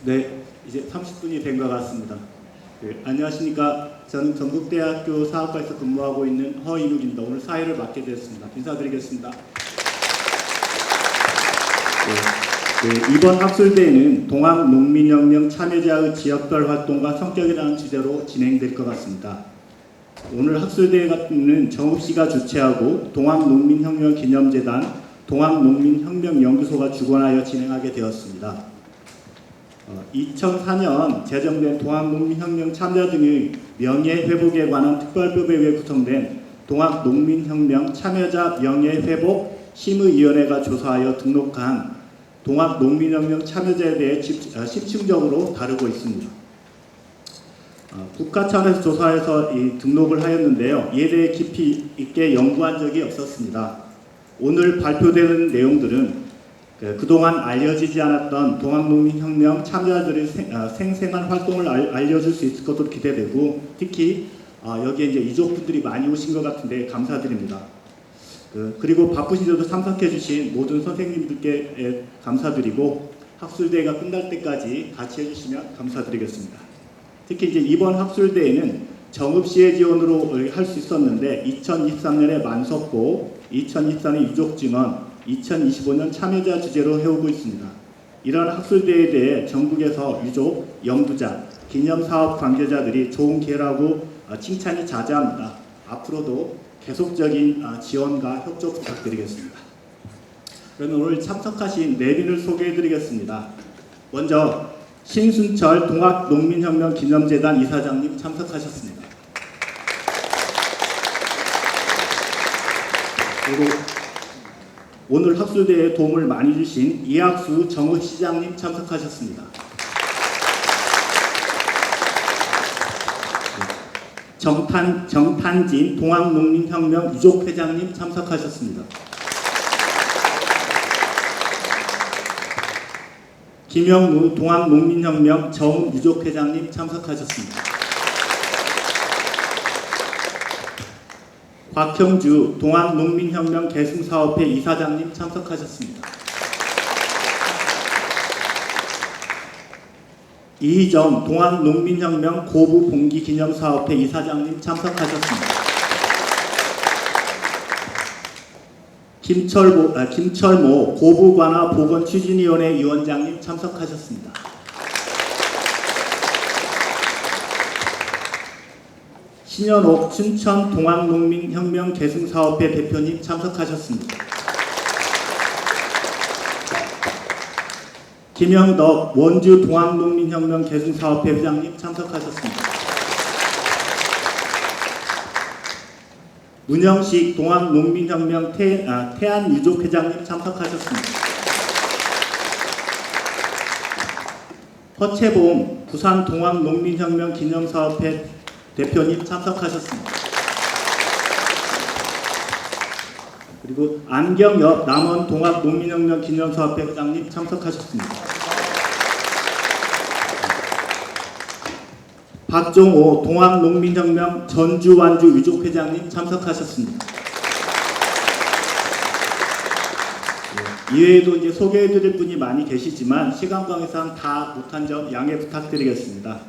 네, 이제 30분이 된 것 같습니다. 안녕하십니까. 저는 전국대학교 사업과에서 근무하고 있는 허인욱입니다. 오늘 사회를 맡게 되었습니다. 인사드리겠습니다. 이번 학술대회는 동학농민혁명 참여자의 지역별 활동과 성격이라는 주제로 진행될 것 같습니다. 오늘 학술대회는 정읍시가 주최하고 동학농민혁명 기념재단, 동학농민혁명연구소가 주관하여 진행하게 되었습니다. 2004년 제정된 동학농민혁명 참여 등의 명예회복에 관한 특별법에 의해 구성된 동학농민혁명 참여자 명예회복 심의위원회가 조사하여 등록한 동학농민혁명 참여자에 대해 심층적으로 다루고 있습니다. 국가 차원에서 조사해서 등록을 하였는데요. 이에 대해 깊이 있게 연구한 적이 없었습니다. 오늘 발표되는 내용들은 그동안 알려지지 않았던 동학농민혁명 참여자들의 생생한 활동을 알려줄 수 있을 것으로 기대되고, 특히 여기에 이제 유족분들이 많이 오신 것 같은데 감사드립니다. 그리고 바쁘신데도 참석해주신 모든 선생님들께 감사드리고, 학술대회가 끝날 때까지 같이 해주시면 감사드리겠습니다. 특히 이제 이번 학술대회는 정읍시의 지원으로 할 수 있었는데 2023년에 만석고, 2024년 유족증언, 2025년 참여자 주제로 해오고 있습니다. 이러한 학술대회에 대해 전국에서 유족, 영두자, 기념사업 관계자들이 좋은 기회라고 칭찬이 자자합니다. 앞으로도 계속적인 지원과 협조 부탁드리겠습니다. 그러면 오늘 참석하신 네 분을 소개해드리겠습니다. 먼저 신순철 동학농민혁명 기념재단 이사장님 참석하셨습니다. 그리고 오늘 학술대회에 도움을 많이 주신 이학수 정읍시장님 참석하셨습니다. 정탄진 동학농민혁명 유족회장님 참석하셨습니다. 김영무 동학농민혁명 정읍유족회장님 참석하셨습니다. 곽형주 동학농민혁명 계승사업회 이사장님 참석하셨습니다. 이희정 동학농민혁명 고부봉기기념사업회 이사장님 참석하셨습니다. 김철모 고부관화 보건추진위원회 위원장님 참석하셨습니다. 신현옥 춘천 동학농민혁명 계승사업회 대표님 참석하셨습니다. 김영덕 원주 동학농민혁명 계승사업회 회장님 참석하셨습니다. 문영식 동학농민혁명 태안유족회장님 참석하셨습니다. 허채봉 부산 동학농민혁명 기념사업회 대표님 참석하셨습니다. 그리고 안경엽 남원 동학농민혁명 기념사업회 회장님 참석하셨습니다. 박종호 동학농민혁명 전주 완주 유족회장님 참석하셨습니다. 이외에도 이제 소개해드릴 분이 많이 계시지만 시간 관계상 다 못한 점 양해 부탁드리겠습니다.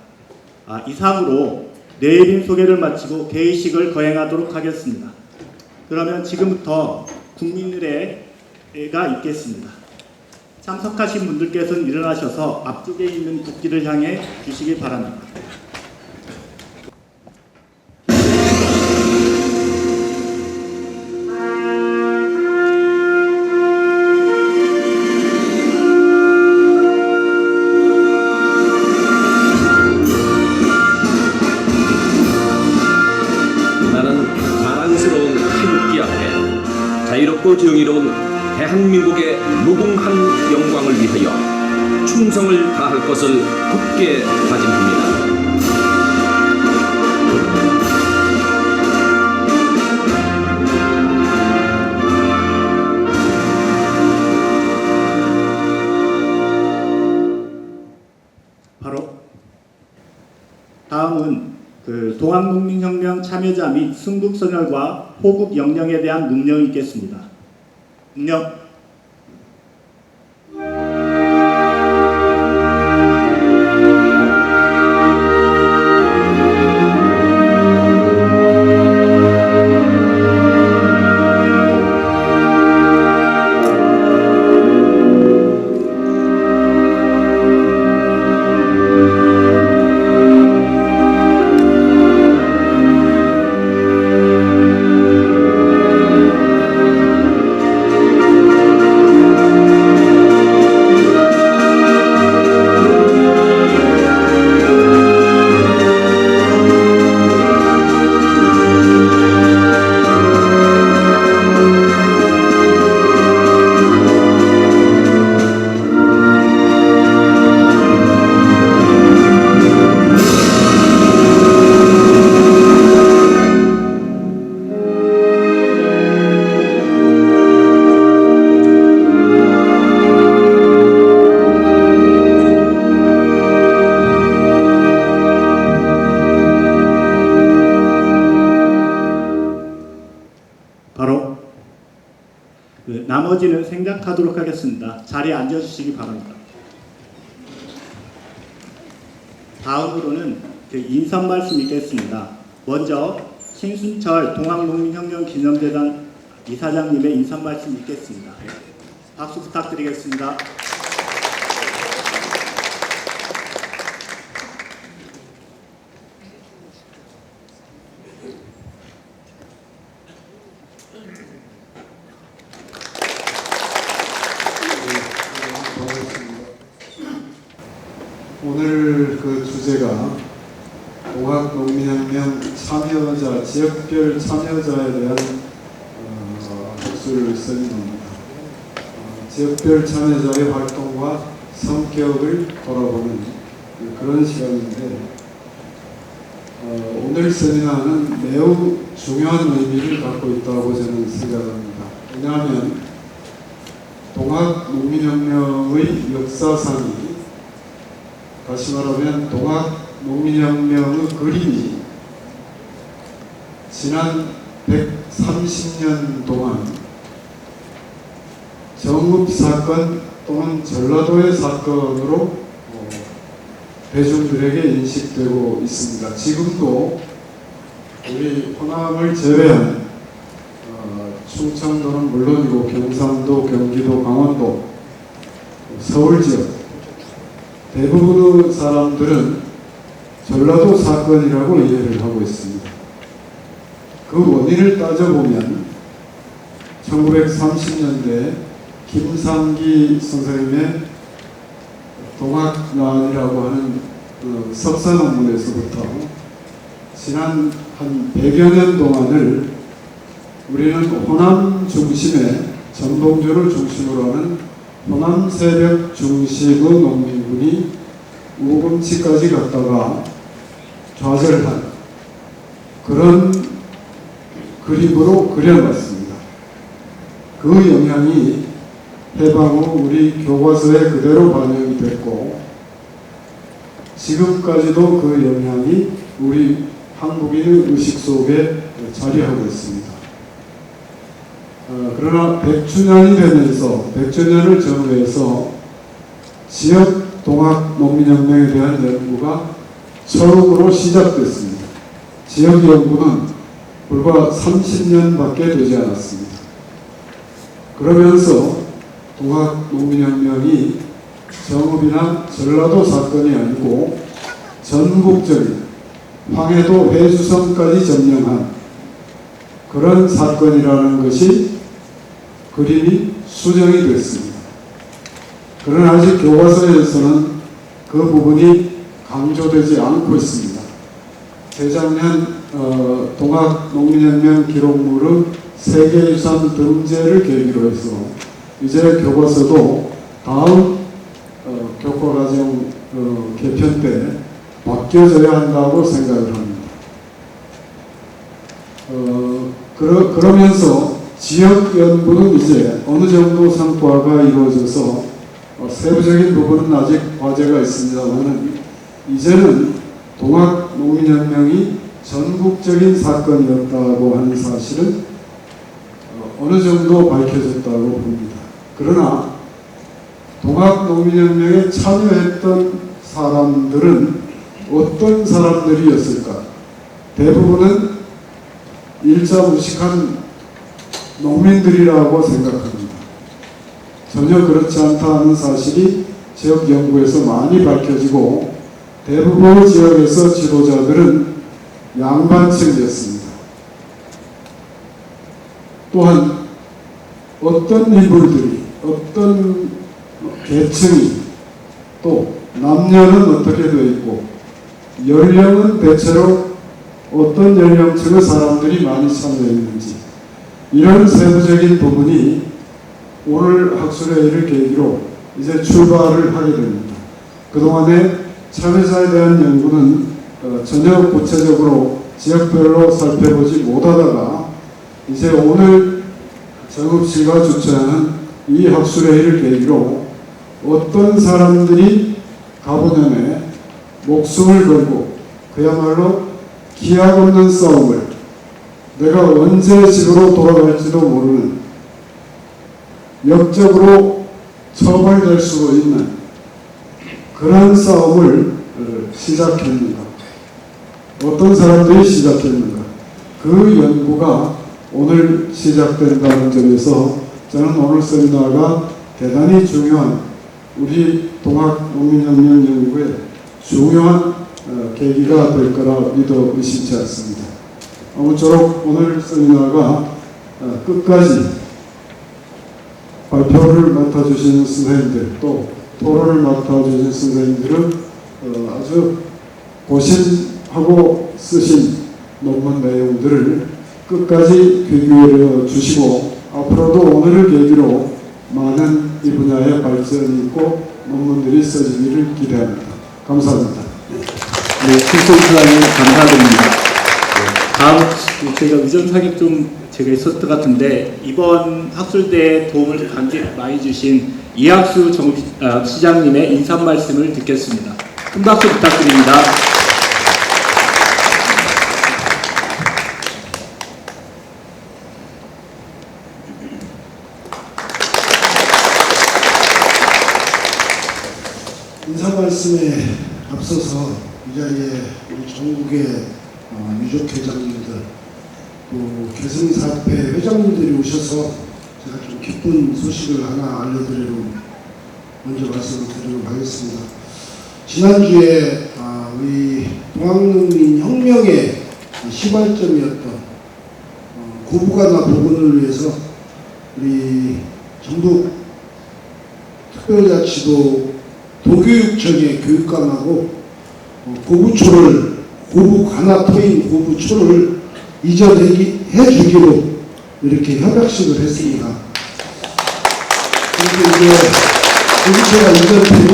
이상으로 내일 소개를 마치고 개의식을 거행하도록 하겠습니다. 그러면 지금부터 국민의례가 있겠습니다. 참석하신 분들께서는 일어나셔서 앞쪽에 있는 국기를 향해 주시기 바랍니다. 자유롭고 정의로운 대한민국의 무궁한 영광을 위하여 충성을 다할 것을 굳게 다짐합니다. 바로 다음은 동학농민혁명 참여자 및 순국선열과 호국 영령에 대한 문령이 있겠습니다. 문령. 나머지는 생략하도록 하겠습니다. 자리에 앉아주시기 바랍니다. 다음으로는 인사 말씀 있겠습니다. 먼저 신순철 동학농민혁명기념재단 이사장님의 인사 말씀 있겠습니다. 박수 부탁드리겠습니다. 오늘 그 주제가 동학농민혁명 참여자, 지역별 참여자에 대한 학술 세미나입니다. 지역별 참여자의 활동과 성격을 돌아보는 그런 시간인데 오늘 세미나는 매우 중요한 의미를 갖고 있다고 저는 생각합니다. 왜냐하면 동학농민혁명의 역사상이 다시 말하면 동학농민혁명의 그림이 지난 130년 동안 정읍사건 또는 전라도의 사건으로 대중들에게 인식되고 있습니다. 지금도 우리 호남을 제외한 충청도는 물론이고 경상도, 경기도, 강원도, 서울 지역 대부분의 사람들은 전라도 사건이라고 이해를 하고 있습니다. 그 원인을 따져보면 1930년대 김상기 선생님의 동학난이라고 하는 석사 논문에서부터 지난 한 100여 년 동안을 우리는 호남 중심의 전봉주를 중심으로 하는 호남 세력 중심의 농민군이 우금치까지 갔다가 좌절한 그런 그림으로 그려놨습니다. 그 영향이 해방 후 우리 교과서에 그대로 반영이 됐고 지금까지도 그 영향이 우리 한국인의 의식 속에 자리하고 있습니다. 그러나 100주년이 되면서 100주년을 전후해서 지역 동학농민혁명에 대한 연구가 처음으로 시작됐습니다. 지역 연구는 불과 30년밖에 되지 않았습니다. 그러면서 동학농민혁명이 정읍이나 전라도 사건이 아니고 전국적인 황해도 회수성까지 점령한 그런 사건이라는 것이 그림이 수정이 됐습니다. 그러나 아직 교과서에서는 그 부분이 강조되지 않고 있습니다. 재작년 동학농민혁명 기록물의 세계유산 등재를 계기로 해서 이제 교과서도 다음 교과과정 개편 때 바뀌어져야 한다고 생각을 합니다. 그러면서 지역 연구는 이제 어느 정도 성과가 이루어져서 세부적인 부분은 아직 과제가 있습니다만 이제는 동학농민혁명이 전국적인 사건이었다고 하는 사실은 어느 정도 밝혀졌다고 봅니다. 그러나 동학농민혁명에 참여했던 사람들은 어떤 사람들이었을까? 대부분은 일자 무식한 농민들이라고 생각합니다. 전혀 그렇지 않다 하는 사실이 지역 연구에서 많이 밝혀지고 대부분 지역에서 지도자들은 양반층이었습니다. 또한 어떤 인물들이 어떤 계층이 또 남녀는 어떻게 되어 있고 연령은 대체로 어떤 연령층의 사람들이 많이 참여했는지 이런 세부적인 부분이 오늘 학술회의를 계기로 이제 출발을 하게 됩니다. 그동안에 참여자에 대한 연구는 전혀 구체적으로 지역별로 살펴보지 못하다가 이제 오늘 정읍시가 주최하는 이 학술회의를 계기로 어떤 사람들이 가보년에 목숨을 걸고 그야말로 기약 없는 싸움을 내가 언제 집으로 돌아갈지도 모르는 역적으로 처벌될 수 있는 그런 싸움을 시작했는가? 어떤 사람들이 시작했는가? 그 연구가 오늘 시작된다는 점에서 저는 오늘 세미나가 대단히 중요한 우리 동학농민혁명 연구의 중요한 계기가 될 거라 믿어 의심치 않습니다. 아무쪼록 오늘 세미나가 끝까지 발표를 맡아주시는 선생님들 또 토론을 맡아주신 선생님들은 아주 고심하고 쓰신 논문 내용들을 끝까지 귀결해 주시고 앞으로도 오늘을 계기로 많은 이 분야의 발전이 있고 논문들이 써지기를 기대합니다. 감사합니다. 네, 김소희사님 감사드립니다. 다음 제가 의전사격 좀 제가 있었을 것 같은데 이번 학술대에 도움을 많이 주신 이학수 시장님의 인사 말씀을 듣겠습니다. 큰 박수 부탁드립니다. 인사 말씀에 앞서서 이 자리에 우리 전국의 유족회장님들 또 계승사업회 회장님들이 오셔서 제가 좀 기쁜 소식을 하나 알려드리려고 먼저 말씀을 드리도록 하겠습니다. 지난주에 우리 동학농민 혁명의 시발점이었던 고부가나 복원을 위해서 우리 전북 특별자치도 도교육청의 교육감하고 고부초를 고부관아토인 고부초를 이전해주기로 이렇게 협약식을 했습니다. 그리고 이제 고부초가 이전되면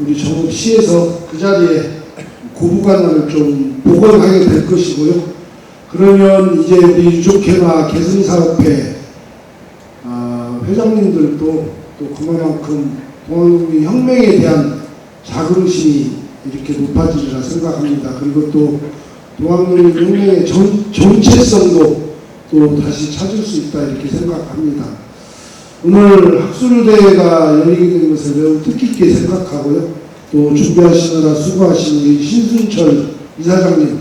우리 전북시에서 그 자리에 고부관아를 좀 복원하게 될 것이고요. 그러면 이제 우리 유족회나 계승사업회 회장님들도 또 그만큼 동학농민 혁명에 대한 자긍심이 이렇게 높아지리라 생각합니다. 그리고 또 동학농민 혁명의 정체성도 또 다시 찾을 수 있다 이렇게 생각합니다. 오늘 학술대회가 열리게 된 것을 매우 뜻깊게 생각하고요. 또 준비하시느라 수고하신 우리 신순철 이사장님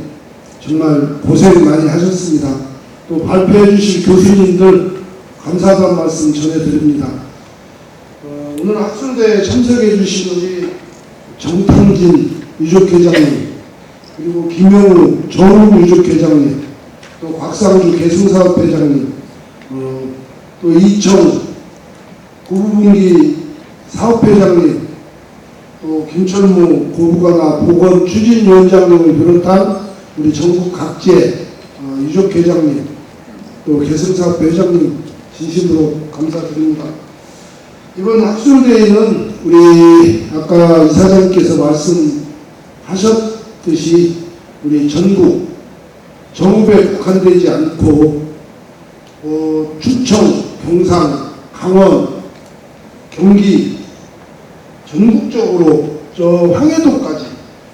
정말 고생 많이 하셨습니다. 또 발표해 주실 교수님들 감사하다는 말씀 전해드립니다. 오늘 학술대에 참석해 주신 우리 정탕진 유족회장님 그리고 김영우 정우 유족회장님 또 곽상주 계승사업회장님 또 이청 고부분기 사업회장님 또 김철무 고부관아 보건 추진위원장님을 비롯한 우리 전국 각지의 유족회장님 또 계승사업회장님 진심으로 감사드립니다. 이번 학술대회는 우리 아까 이사장님께서 말씀하셨듯이 우리 전국 정읍에 국한되지 않고 충청, 경상, 강원, 경기 전국적으로 저 황해도까지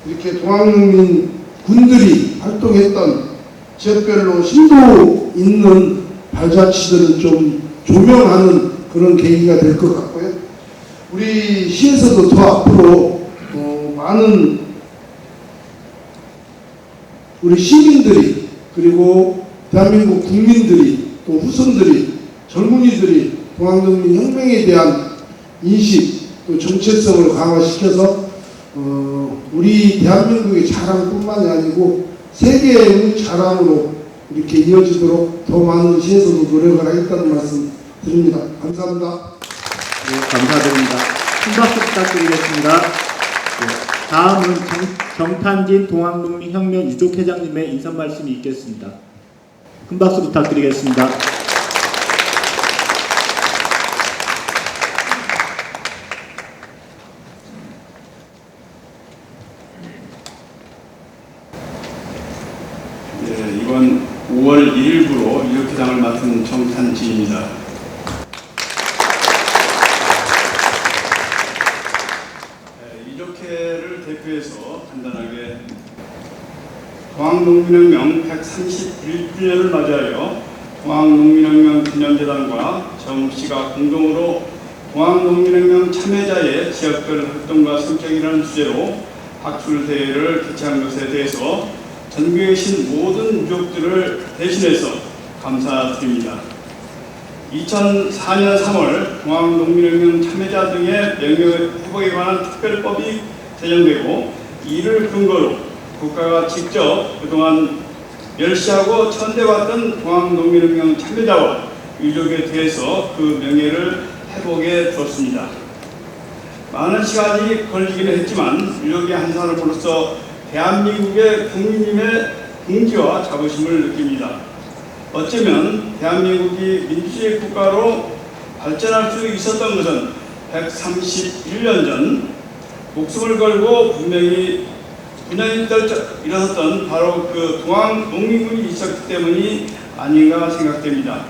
이렇게 동학농민 군들이 활동했던 지역별로 심도 있는 발자취들을 좀 조명하는 그런 계기가 될 것 같고요. 우리 시에서도 더 앞으로 많은 우리 시민들이 그리고 대한민국 국민들이 또 후손들이 젊은이들이 동학농민 혁명에 대한 인식 또 정체성을 강화시켜서 우리 대한민국의 자랑뿐만이 아니고 세계의 자랑으로 이렇게 이어지도록 더 많은 시에서도 노력을 하겠다는 말씀 드립니다. 감사합니다. 네, 감사드립니다. 큰 박수 부탁드리겠습니다. 네, 다음은 정탄진 동학농민혁명 유족회장님의 인사 말씀이 있겠습니다. 큰 박수 부탁드리겠습니다. 네, 이번 5월 1일부로 유족회장을 맡은 정탄진입니다. 유족회를 대표해서 간단하게 동학농민혁명 131주년을 맞이하여 동학농민혁명 기념재단과 정씨가 공동으로 동학농민혁명 참여자의 지역별 활동과 성격이라는 주제로 학술대회를 개최한 것에 대해서 전국에 계신 모든 유족들을 대신해서 감사드립니다. 2004년 3월 동학농민혁명 참여자 등의 명예회복에 관한 특별법이 제정되고 이를 근거로 국가가 직접 그동안 멸시하고 천대받던 동학농민혁명 참여자와 유족에 대해서 그 명예를 회복해 주었습니다. 많은 시간이 걸리기는 했지만 유족의 한 사람으로서 대한민국의 국민님의 긍지와 자부심을 느낍니다. 어쩌면 대한민국이 민주주의 국가로 발전할 수 있었던 것은 131년 전 목숨을 걸고 분명히 분연히 일어섰던 바로 그 동학농민군이 있었기 때문이 아닌가 생각됩니다.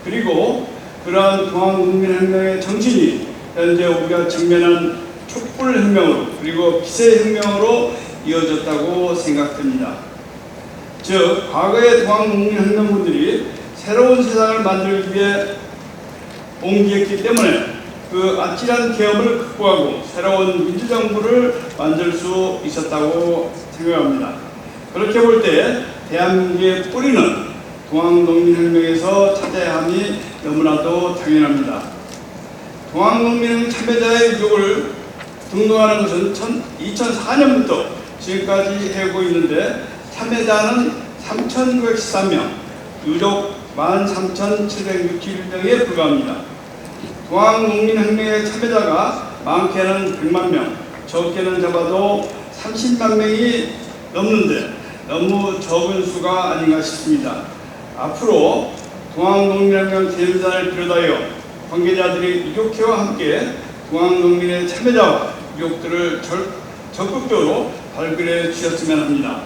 그리고 그러한 동학농민혁명의 정신이 현재 우리가 직면한 촛불혁명으로 그리고 피세혁명으로 이어졌다고 생각됩니다. 즉 과거의 동학농민혁명군들이 새로운 세상을 만들기 위해 옹기했기 때문에 그 아찔한 계엄을 극복하고 새로운 민주정부를 만들 수 있었다고 생각합니다. 그렇게 볼 때 대한민국의 뿌리는 동학농민혁명에서 찾아야 함이 너무나도 당연합니다. 동학농민혁명 참여자의 유족을 등록하는 것은 2004년부터 지금까지 해오고 있는데 참여자는 3,913명, 유족 13,761명에 불과합니다. 동학농민혁명의 참여자가 많게는 100만 명, 적게는 적어도 30만 명이 넘는데 너무 적은 수가 아닌가 싶습니다. 앞으로 동학농민혁명 기념재단을 비롯하여 관계자들이 유족회와 함께 동학농민의 참여자와 유족들을 적극적으로 발굴해 주셨으면 합니다.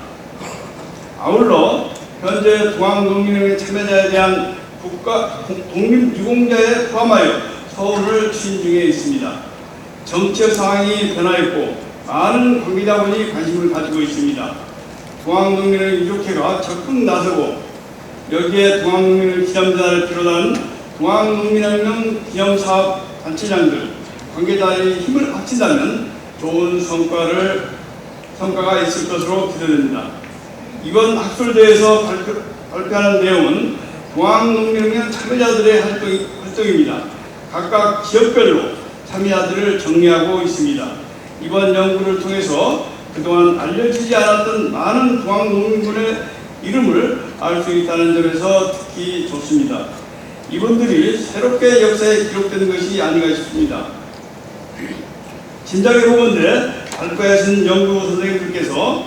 아울러 현재 동학농민혁명 참여자에 대한 국가 독립유공자에 포함하여 서울을 추진 중에 있습니다. 정치적 상황이 변화했고 많은 관계자분이 관심을 가지고 있습니다. 동학농민의 유족회가 적극 나서고 여기에 동학농민의 기념재단을 비롯한 동학농민혁명 기념사업 단체장들, 관계자의 힘을 합친다면 좋은 성과가 있을 것으로 기대됩니다. 이번 학술대회에서 발표하는 내용은 동학농민혁명 참여자들의 활동입니다. 각각 지역별로 참여자들을 정리하고 있습니다. 이번 연구를 통해서 그동안 알려지지 않았던 많은 동학농민군의 이름을 알 수 있다는 점에서 특히 좋습니다. 이분들이 새롭게 역사에 기록된 것이 아닌가 싶습니다. 진작에 보건대 발표하신 연구 선생님들께서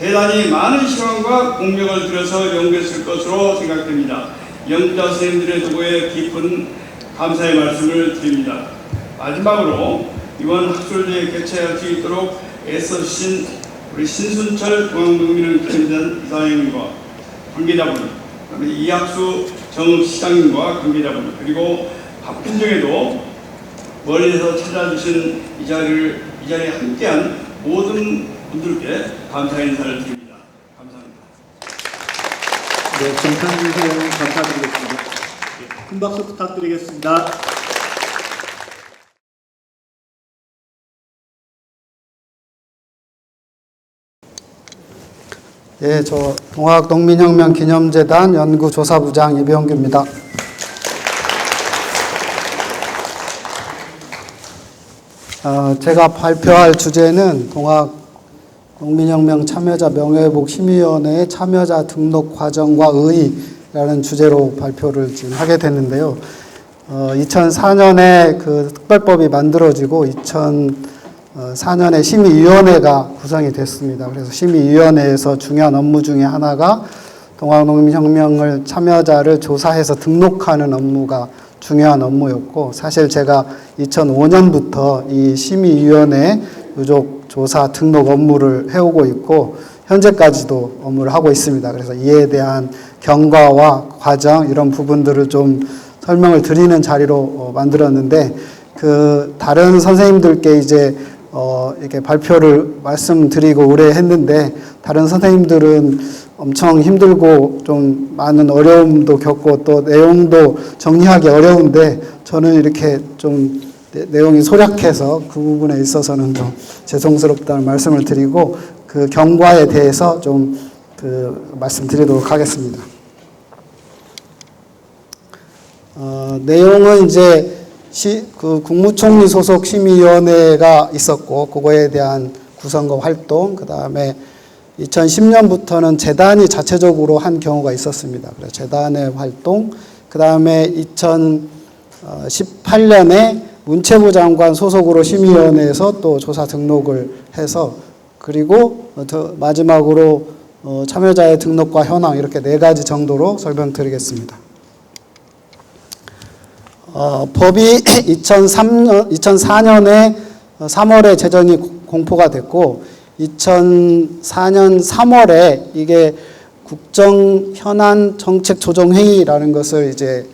대단히 많은 시간과 공력을 들여서 연구했을 것으로 생각됩니다. 연구자 선생님들의 도구에 깊은 감사의 말씀을 드립니다. 마지막으로 이번 학술대회 개최할 수 있도록 애써주신 우리 신순철 동학농민혁명 기념재단 이사장님과 관계자분, 이학수 정 시장님과 관계자분, 그리고 바쁜 중에도 멀리서 찾아주신 이 자리에 함께한 모든 분들께 감사의 인사를 드립니다. 감사합니다. 네, 정찬진 선생님 감사드리겠습니다. 큰 박수 부탁드리겠습니다. 예, 저 동학농민혁명 기념재단 연구조사부장 이병규입니다. 제가 발표할 주제는 동학농민혁명 참여자 명예회복 심의위원회의 참여자 등록 과정과 의의라는 주제로 발표를 지금 하게 됐는데요. 2004년에 그 특별법이 만들어지고 2004년에 심의위원회가 구성이 됐습니다. 그래서 심의위원회에서 중요한 업무 중에 하나가 동학농민혁명을 참여자를 조사해서 등록하는 업무가 중요한 업무였고, 사실 제가 2005년부터 이 심의위원회 유족 조사 등록 업무를 해오고 있고 현재까지도 업무를 하고 있습니다. 그래서 이에 대한 경과와 과정 이런 부분들을 좀 설명을 드리는 자리로 만들었는데, 그 다른 선생님들께 이제 이렇게 발표를 말씀드리고 오래 했는데 다른 선생님들은 엄청 힘들고 좀 많은 어려움도 겪고 또 내용도 정리하기 어려운데 저는 이렇게 좀 내용이 소략해서 그 부분에 있어서는 좀 죄송스럽다는 말씀을 드리고 그 경과에 대해서 좀 말씀드리도록 하겠습니다. 내용은 이제 그 국무총리 소속 심의위원회가 있었고 그거에 대한 구성과 활동, 그 다음에 2010년부터는 재단이 자체적으로 한 경우가 있었습니다. 그래서 재단의 활동, 그 다음에 2018년에 문체부 장관 소속으로 심의위원회에서 또 조사 등록을 해서 그리고 마지막으로 참여자의 등록과 현황 이렇게 4가지 정도로 설명드리겠습니다. 법이 2004년에 3월에 제정이 공포가 됐고 2004년 3월에 이게 국정현안정책조정회의라는 것을 이제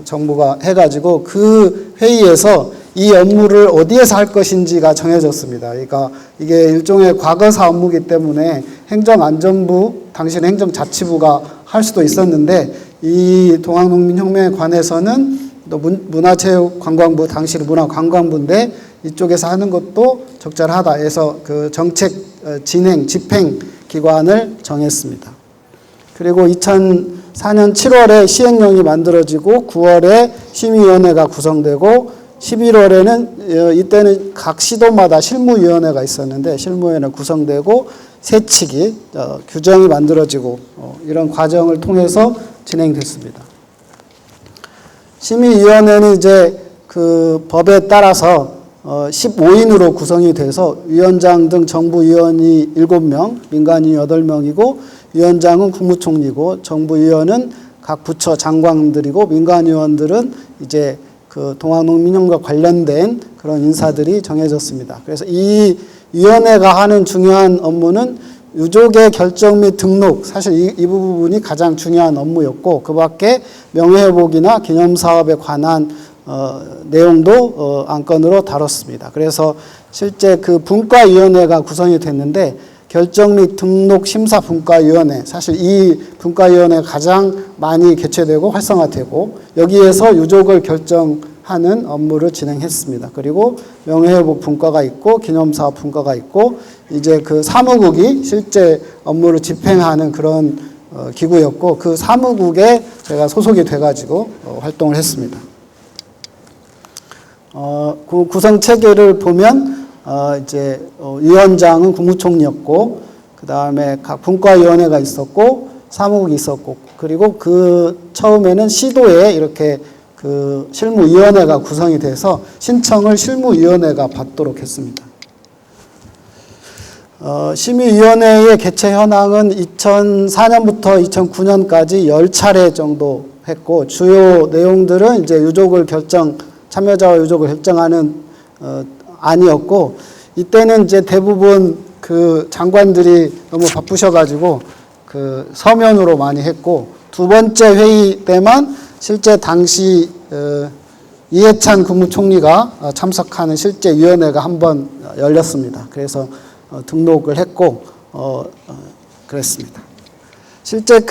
정부가 해가지고 그 회의에서 이 업무를 어디에서 할 것인지가 정해졌습니다. 그러니까 이게 일종의 과거사 업무이기 때문에 행정안전부, 당시 행정자치부가 할 수도 있었는데 이 동학농민혁명에 관해서는 또 문화체육관광부, 당시 문화관광부인데 이쪽에서 하는 것도 적절하다 해서 그 정책 진행, 집행 기관을 정했습니다. 그리고 2004년 7월에 시행령이 만들어지고 9월에 심의위원회가 구성되고 11월에는 이때는 각 시도마다 실무위원회가 있었는데 실무위원회 구성되고 세칙이 규정이 만들어지고 이런 과정을 통해서 진행됐습니다. 심의위원회는 이제 그 법에 따라서 15인으로 구성이 돼서 위원장 등 정부위원이 7명, 민간인이 8명이고 위원장은 국무총리고 정부위원은 각 부처 장관들이고 민간위원들은 이제 그 동학농민혁명과 관련된 그런 인사들이 정해졌습니다. 그래서 이 위원회가 하는 중요한 업무는 유족의 결정 및 등록, 사실 이 부분이 가장 중요한 업무였고 그 밖에 명예회복이나 기념사업에 관한 내용도 안건으로 다뤘습니다. 그래서 실제 그 분과위원회가 구성이 됐는데 결정 및 등록 심사 분과위원회, 사실 이 분과위원회가 가장 많이 개최되고 활성화되고 여기에서 유족을 결정하는 업무를 진행했습니다. 그리고 명예회복 분과가 있고 기념사업 분과가 있고 이제 그 사무국이 실제 업무를 집행하는 그런 기구였고 그 사무국에 제가 소속이 돼가지고 활동을 했습니다. 그 구성 체계를 보면 이제 위원장은 국무총리였고 그 다음에 각 분과위원회가 있었고 사무국이 있었고 그리고 그 처음에는 시도에 이렇게 그 실무위원회가 구성이 돼서 신청을 실무위원회가 받도록 했습니다. 심의위원회의 개최 현황은 2004년부터 2009년까지 10차례 정도 했고 주요 내용들은 이제 유족을 참여자와 유족을 결정하는 안이었고 이때는 이제 대부분 그 장관들이 너무 바쁘셔가지고 그 서면으로 많이 했고 두 번째 회의 때만 실제 당시 이해찬 국무총리가 참석하는 실제 위원회가 한 번 열렸습니다. 그래서 등록을 했고 그랬습니다. 실제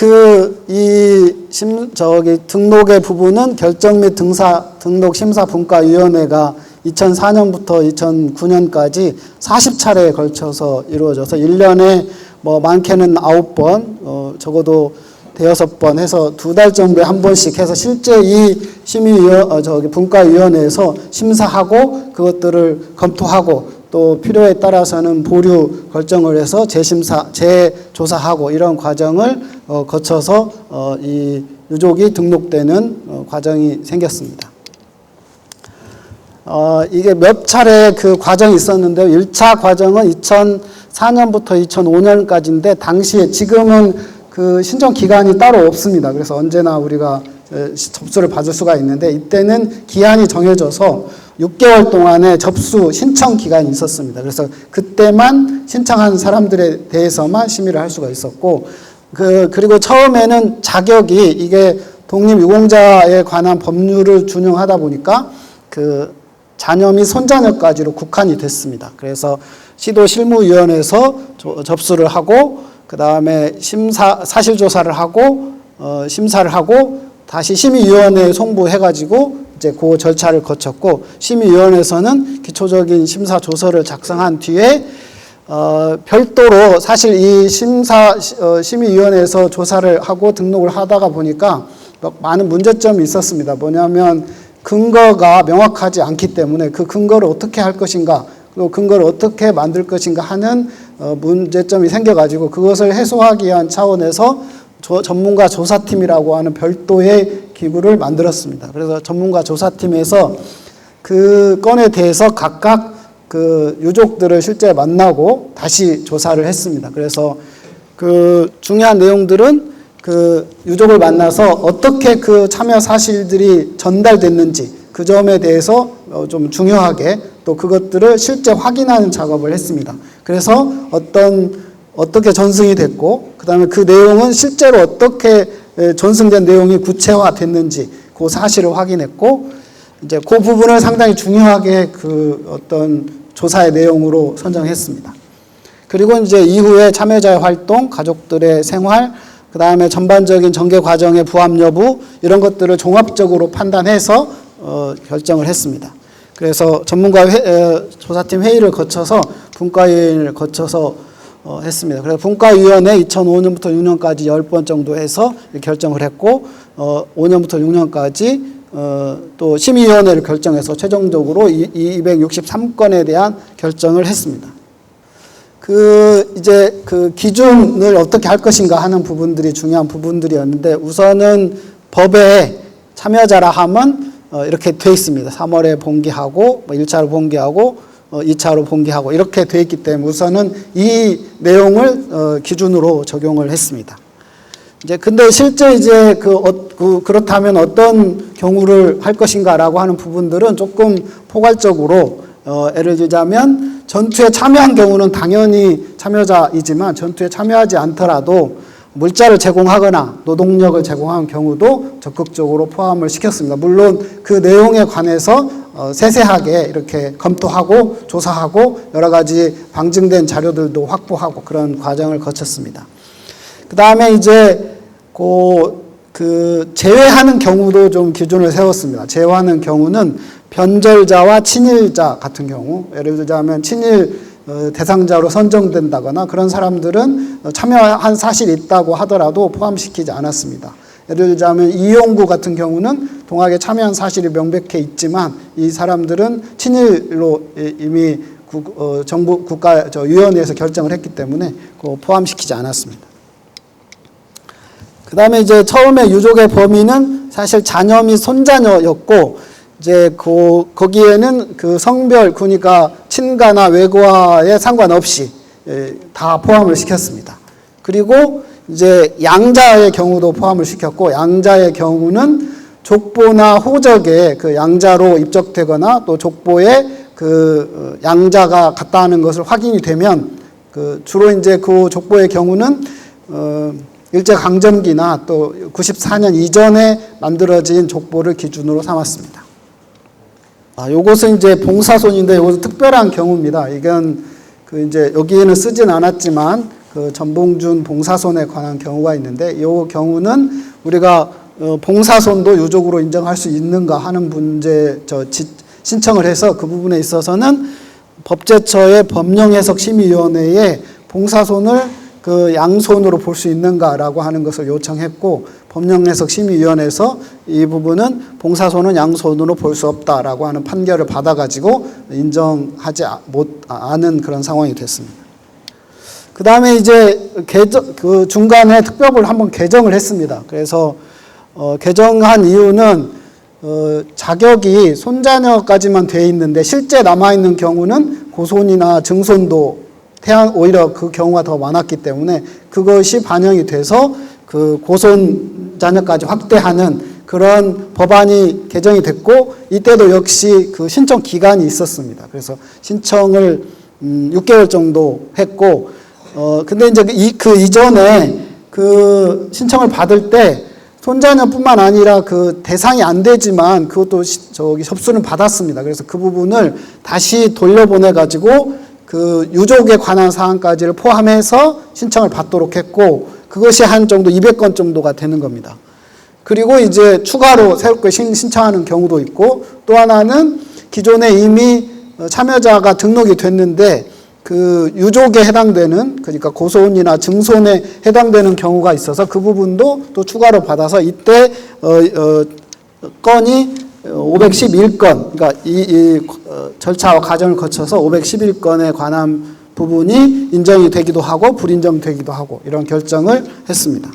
등록의 부분은 결정 및 등록 심사 분과위원회가 2004년부터 2009년까지 40차례에 걸쳐서 이루어져서 1년에 뭐 많게는 9번, 적어도 5번 해서 2달 정도에 한 번씩 해서 실제 이 분과위원회에서 심사하고 그것들을 검토하고 또 필요에 따라서는 보류 결정을 해서 재조사하고 이런 과정을 거쳐서 이 유족이 등록되는 과정이 생겼습니다. 이게 몇 차례 그 과정이 있었는데요. 1차 과정은 2004년부터 2005년까지인데 당시에 지금은 그 신청 기간이 따로 없습니다. 그래서 언제나 우리가 접수를 받을 수가 있는데 이때는 기한이 정해져서 6개월 동안의 접수 신청 기간이 있었습니다. 그래서 그때만 신청한 사람들에 대해서만 심의를 할 수가 있었고 그리고 처음에는 자격이 이게 독립유공자에 관한 법률을 준용하다 보니까 그 자녀 및 손자녀까지로 국한이 됐습니다. 그래서 시도실무위원회에서 접수를 하고 그 다음에 사실조사를 하고 심사를 하고 다시 심의위원회에 송부해가지고 이제 그 절차를 거쳤고 심의위원회에서는 기초적인 심사 조서를 작성한 뒤에 별도로 사실 이 심의위원회에서 조사를 하고 등록을 하다가 보니까 많은 문제점이 있었습니다. 뭐냐면 근거가 명확하지 않기 때문에 그 근거를 어떻게 할 것인가 또 근거를 어떻게 만들 것인가 하는 문제점이 생겨가지고 그것을 해소하기 위한 차원에서 전문가 조사팀이라고 하는 별도의 기구를 만들었습니다. 그래서 전문가 조사팀에서 그 건에 대해서 각각 그 유족들을 실제 만나고 다시 조사를 했습니다. 그래서 그 중요한 내용들은 그 유족을 만나서 어떻게 그 참여 사실들이 전달됐는지 그 점에 대해서 좀 중요하게 또 그것들을 실제 확인하는 작업을 했습니다. 그래서 어떻게 전승이 됐고 그 다음에 그 내용은 실제로 어떻게 전승된 내용이 구체화됐는지 그 사실을 확인했고 이제 그 부분을 상당히 중요하게 그 어떤 조사의 내용으로 선정했습니다. 그리고 이제 이후에 참여자의 활동, 가족들의 생활, 그 다음에 전반적인 전개 과정의 부합 여부 이런 것들을 종합적으로 판단해서 결정을 했습니다. 그래서 전문가 조사팀 회의를 거쳐서 분과위원회를 거쳐서 했습니다. 그래서 분과위원회 2005년부터 6년까지 10번 정도 해서 결정을 했고 5년부터 6년까지 또 심의위원회를 결정해서 최종적으로 263건에 대한 결정을 했습니다. 이제 그 기준을 어떻게 할 것인가 하는 부분들이 중요한 부분들이었는데 우선은 법에 참여자라 하면 이렇게 돼 있습니다. 3월에 봉기하고 1차로 봉기하고 2차로 봉기하고 이렇게 돼 있기 때문에 우선은 이 내용을 기준으로 적용을 했습니다. 이제 근데 실제 이제 그렇다면 어떤 경우를 할 것인가라고 하는 부분들은 조금 포괄적으로 예를 들자면 전투에 참여한 경우는 당연히 참여자이지만 전투에 참여하지 않더라도 물자를 제공하거나 노동력을 제공한 경우도 적극적으로 포함을 시켰습니다. 물론 그 내용에 관해서 세세하게 이렇게 검토하고 조사하고 여러 가지 방증된 자료들도 확보하고 그런 과정을 거쳤습니다. 그 다음에 이제 그 제외하는 경우도 좀 기준을 세웠습니다. 제외하는 경우는 변절자와 친일자 같은 경우, 예를 들자면 친일 대상자로 선정된다거나 그런 사람들은 참여한 사실이 있다고 하더라도 포함시키지 않았습니다. 예를 들자면 이용구 같은 경우는 동학에 참여한 사실이 명백해 있지만 이 사람들은 친일로 이미 정부 국가위원회에서 결정을 했기 때문에 포함시키지 않았습니다. 그 다음에 이제 처음에 유족의 범위는 사실 자녀 및 손자녀였고, 이제 거기에는 그 성별, 그러니까 친가나 외가에 상관없이 다 포함을 시켰습니다. 그리고 이제 양자의 경우도 포함을 시켰고, 양자의 경우는 족보나 호적에 그 양자로 입적되거나 또 족보에 그 양자가 같다는 것을 확인이 되면 주로 이제 그 족보의 경우는 일제강점기나 또 94년 이전에 만들어진 족보를 기준으로 삼았습니다. 요것은 이제 봉사손인데 이것은 특별한 경우입니다. 이건 이제 여기에는 쓰진 않았지만 전봉준 봉사손에 관한 경우가 있는데 이 경우는 우리가 봉사손도 유족으로 인정할 수 있는가 하는 신청을 해서 그 부분에 있어서는 법제처의 법령해석심의위원회에 봉사손을 양손으로 볼 수 있는가라고 하는 것을 요청했고 법령해석심의위원회에서 이 부분은 봉사손은 양손으로 볼 수 없다라고 하는 판결을 받아가지고 인정하지 않은 그런 상황이 됐습니다. 그 다음에 이제 그 중간에 특별법을 한번 개정을 했습니다. 그래서 개정한 이유는 자격이 손자녀까지만 돼 있는데 실제 남아있는 경우는 고손이나 증손도 오히려 그 경우가 더 많았기 때문에 그것이 반영이 돼서 그 고손 자녀까지 확대하는 그런 법안이 개정이 됐고 이때도 역시 그 신청 기간이 있었습니다. 그래서 신청을 6개월 정도 했고 근데 이제 그 이전에 그 신청을 받을 때 손자녀뿐만 아니라 그 대상이 안 되지만 그것도 접수는 받았습니다. 그래서 그 부분을 다시 돌려보내 가지고 그 유족에 관한 사항까지를 포함해서 신청을 받도록 했고, 그것이 한 정도 200건 정도가 되는 겁니다. 그리고 이제 추가로 새롭게 신청하는 경우도 있고, 또 하나는 기존에 이미 참여자가 등록이 됐는데 그 유족에 해당되는, 그러니까 고소혼이나 증손에 해당되는 경우가 있어서 그 부분도 또 추가로 받아서 이때 건이 511건, 그러니까 이 절차와 과정을 거쳐서 511건에 관한 부분이 인정이 되기도 하고 불인정되기도 하고 이런 결정을 했습니다.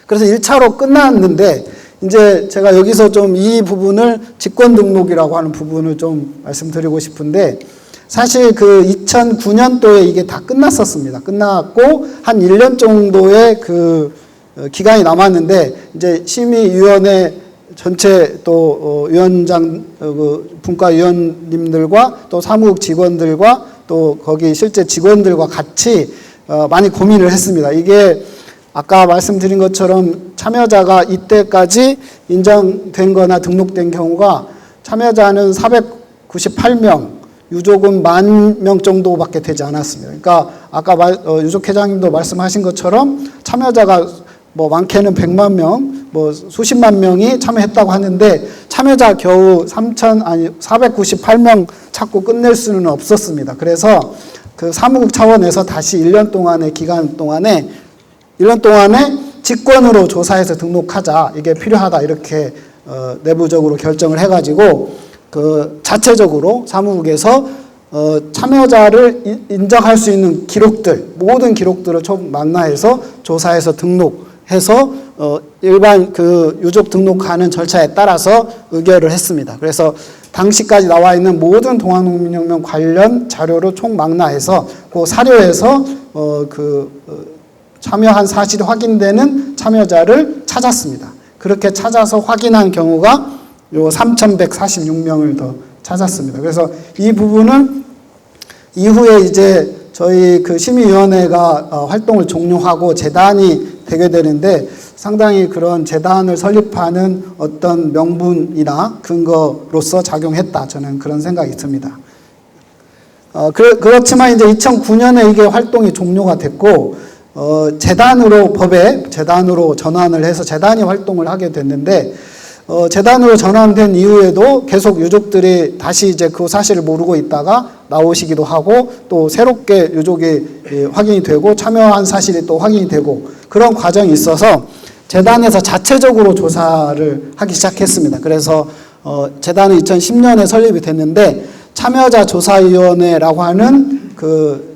그래서 1차로 끝났는데, 이제 제가 여기서 좀 이 부분을 직권 등록이라고 하는 부분을 좀 말씀드리고 싶은데, 사실 그 2009년도에 이게 다 끝났었습니다. 끝났고 한 1년 정도의 그 기간이 남았는데, 이제 심의위원회 전체 또 위원장, 분과위원님들과 또 사무국 직원들과 또 거기 실제 직원들과 같이 많이 고민을 했습니다. 이게 아까 말씀드린 것처럼 참여자가 이때까지 인정된 거나 등록된 경우가 참여자는 498명, 유족은 10,000명 정도밖에 되지 않았습니다. 그러니까 아까 유족회장님도 말씀하신 것처럼 참여자가 뭐 많게는 100만 명, 뭐 수십만 명이 참여했다고 하는데 참여자 겨우 498명 찾고 끝낼 수는 없었습니다. 그래서 그 사무국 차원에서 다시 1년 동안의 기간 동안에 1년 동안에 직권으로 조사해서 등록하자, 이게 필요하다, 이렇게 내부적으로 결정을 해가지고 그 자체적으로 사무국에서 참여자를 인정할 수 있는 기록들, 모든 기록들을 총망라해서 조사해서 등록해서 일반 그 유족 등록하는 절차에 따라서 의결을 했습니다. 그래서 당시까지 나와 있는 모든 동학농민혁명 관련 자료를 총망라해서 그 사료에서 참여한 사실이 확인되는 참여자를 찾았습니다. 그렇게 찾아서 확인한 경우가 요 3,146명을 더 찾았습니다. 그래서 이 부분은 이후에 이제 저희 그 심의위원회가 활동을 종료하고 재단이 되게 되는데 상당히 그런 재단을 설립하는 어떤 명분이나 근거로서 작용했다, 저는 그런 생각이 듭니다. 그렇지만 이제 2009년에 이게 활동이 종료가 됐고 재단으로, 법에 재단으로 전환을 해서 재단이 활동을 하게 됐는데, 재단으로 전환된 이후에도 계속 유족들이 다시 이제 그 사실을 모르고 있다가 나오시기도 하고, 또 새롭게 유족이 확인이 되고 참여한 사실이 또 확인이 되고, 그런 과정이 있어서 재단에서 자체적으로 조사를 하기 시작했습니다. 그래서 재단은 2010년에 설립이 됐는데 참여자 조사위원회라고 하는 그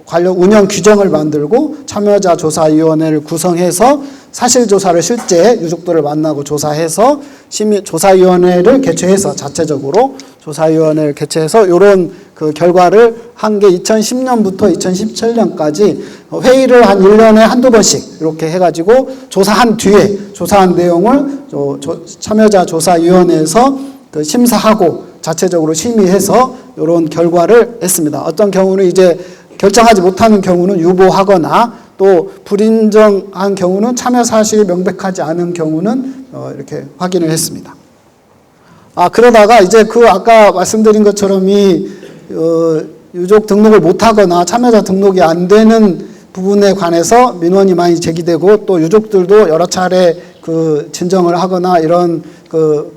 관련 운영 규정을 만들고 참여자 조사위원회를 구성해서 사실조사를 실제 유족들을 만나고 조사해서 조사위원회를 개최해서 자체적으로 조사위원회를 개최해서 이런 그 결과를 한 게 2010년부터 2017년까지 회의를 한 1년에 한두 번씩 이렇게 해가지고 조사한 뒤에 조사한 내용을 참여자 조사위원회에서 그 심사하고 자체적으로 심의해서 이런 결과를 했습니다. 어떤 경우는 이제 결정하지 못하는 경우는 유보하거나 또 불인정한 경우는 참여 사실이 명백하지 않은 경우는 이렇게 확인을 했습니다. 그러다가 이제 그 아까 말씀드린 것처럼 이 유족 등록을 못하거나 참여자 등록이 안 되는 부분에 관해서 민원이 많이 제기되고 또 유족들도 여러 차례 그 진정을 하거나 이런 그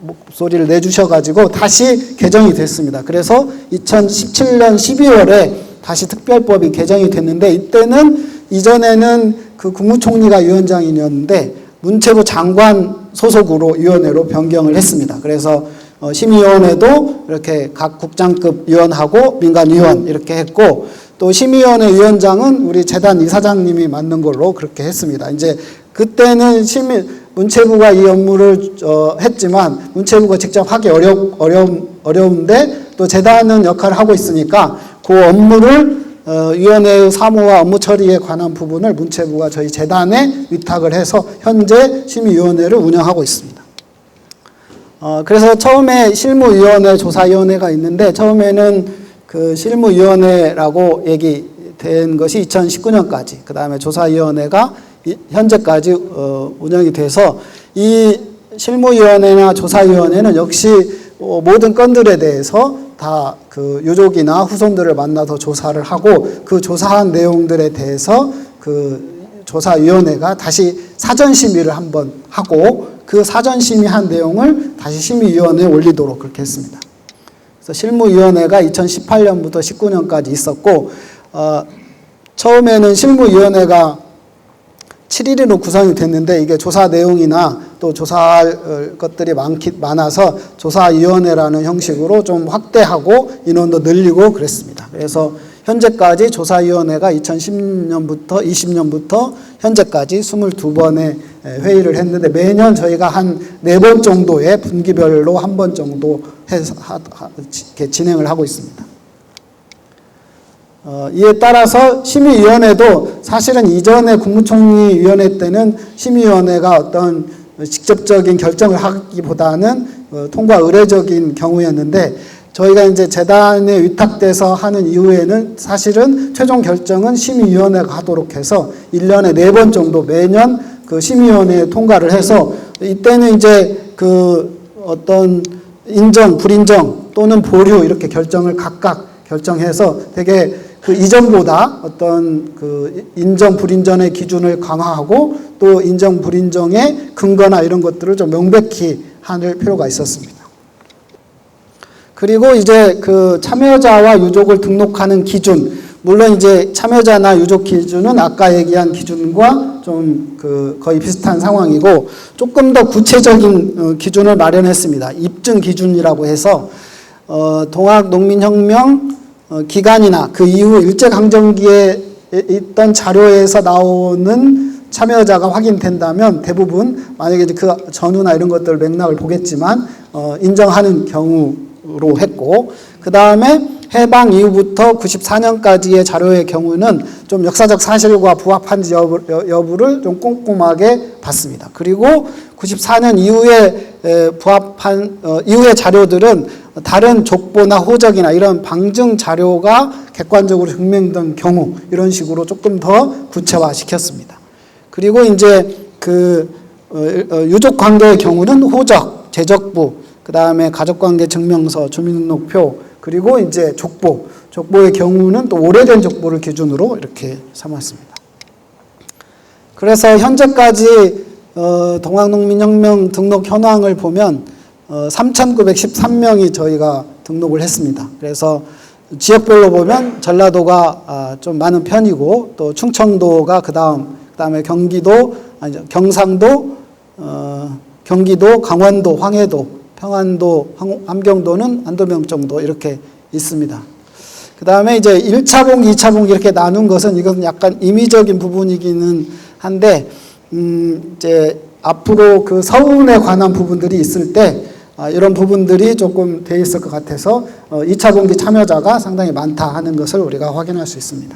목소리를 내주셔가지고 다시 개정이 됐습니다. 그래서 2017년 12월에 다시 특별법이 개정이 됐는데, 이때는 이전에는 그 국무총리가 위원장이었는데 문체부 장관 소속으로 위원회로 변경을 했습니다. 그래서 심의위원회도 이렇게 각 국장급 위원하고 민간위원 이렇게 했고, 또 심의위원회 위원장은 우리 재단 이사장님이 맡는 걸로 그렇게 했습니다. 이제 그때는 문체부가 이 업무를 했지만 문체부가 직접 하기 어려운데 또 재단은 역할을 하고 있으니까 그 업무를 위원회의 사무와 업무 처리에 관한 부분을 문체부가 저희 재단에 위탁을 해서 현재 심의위원회를 운영하고 있습니다. 그래서 처음에 실무위원회, 조사위원회가 있는데 처음에는 그 실무위원회라고 얘기된 것이 2019년까지, 그 다음에 조사위원회가 현재까지 운영이 돼서 이 실무위원회나 조사위원회는 역시 모든 건들에 대해서 다 그 유족이나 후손들을 만나서 조사를 하고 그 조사한 내용들에 대해서 그 조사위원회가 다시 사전심의를 한번 하고 그 사전심의한 내용을 다시 심의위원회에 올리도록 그렇게 했습니다. 그래서 실무위원회가 2018년부터 19년까지 있었고 처음에는 실무위원회가 7일으로 구성이 됐는데 이게 조사 내용이나 또 조사할 것들이 많아서 조사위원회라는 형식으로 좀 확대하고 인원도 늘리고 그랬습니다. 그래서 현재까지 조사위원회가 2010년부터 20년부터 현재까지 22번의 회의를 했는데 매년 저희가 한 4번 정도의 분기별로 한 번 정도 해서 이렇게 진행을 하고 있습니다. 이에 따라서 심의위원회도 사실은 이전에 국무총리위원회 때는 심의위원회가 어떤 직접적인 결정을 하기보다는 통과 의례적인 경우였는데 저희가 이제 재단에 위탁돼서 하는 이후에는 사실은 최종 결정은 심의위원회가 하도록 해서 1년에 4번 정도 매년 그 심의위원회에 통과를 해서 이때는 이제 그 어떤 인정, 불인정 또는 보류 이렇게 결정을 각각 결정해서 되게 그 이전보다 어떤 그 인정, 불인정의 기준을 강화하고 또 인정, 불인정의 근거나 이런 것들을 좀 명백히 할 필요가 있었습니다. 그리고 이제 그 참여자와 유족을 등록하는 기준, 물론 이제 참여자나 유족 기준은 아까 얘기한 기준과 좀 그 거의 비슷한 상황이고 조금 더 구체적인 기준을 마련했습니다. 입증 기준이라고 해서 동학농민혁명 기간이나 그 이후 일제강점기에 있던 자료에서 나오는 참여자가 확인된다면 대부분 만약에 그 전후나 이런 것들 맥락을 보겠지만 인정하는 경우로 했고 그 다음에 해방 이후부터 94년까지의 자료의 경우는 좀 역사적 사실과 부합한지 여부를 좀 꼼꼼하게 봤습니다. 그리고 94년 이후에 부합한 이후의 자료들은 다른 족보나 호적이나 이런 방증 자료가 객관적으로 증명된 경우 이런 식으로 조금 더 구체화시켰습니다. 그리고 이제 그 유족 관계의 경우는 호적, 재적부, 그 다음에 가족관계 증명서, 주민등록표, 그리고 이제 족보의 경우는 또 오래된 족보를 기준으로 이렇게 삼았습니다. 그래서 현재까지 동학농민혁명 등록 현황을 보면 3,913명이 저희가 등록을 했습니다. 그래서 지역별로 보면 전라도가 좀 많은 편이고 또 충청도가 그다음에 경기도, 경상도, 경기도, 강원도, 황해도, 평안도, 함경도는 안도명 정도 이렇게 있습니다. 그 다음에 이제 1차 봉기, 2차 봉기 이렇게 나눈 것은 이건 약간 임의적인 부분이기는 한데, 이제 앞으로 그 서운에 관한 부분들이 있을 때, 이런 부분들이 조금 돼 있을 것 같아서 2차 봉기 참여자가 상당히 많다 하는 것을 우리가 확인할 수 있습니다.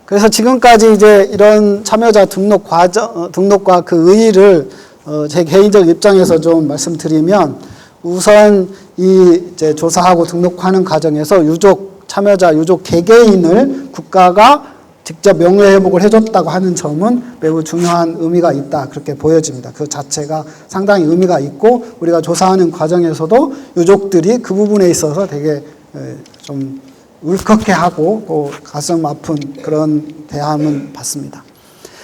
그래서 지금까지 이제 이런 참여자 등록 과정, 등록과 그 의의를 제 개인적 입장에서 좀 말씀드리면 우선 이 이제 조사하고 등록하는 과정에서 유족 참여자, 유족 개개인을 국가가 직접 명예회복을 해줬다고 하는 점은 매우 중요한 의미가 있다 그렇게 보여집니다. 그 자체가 상당히 의미가 있고 우리가 조사하는 과정에서도 유족들이 그 부분에 있어서 되게 좀 울컥해하고 또 가슴 아픈 그런 대함을 받습니다.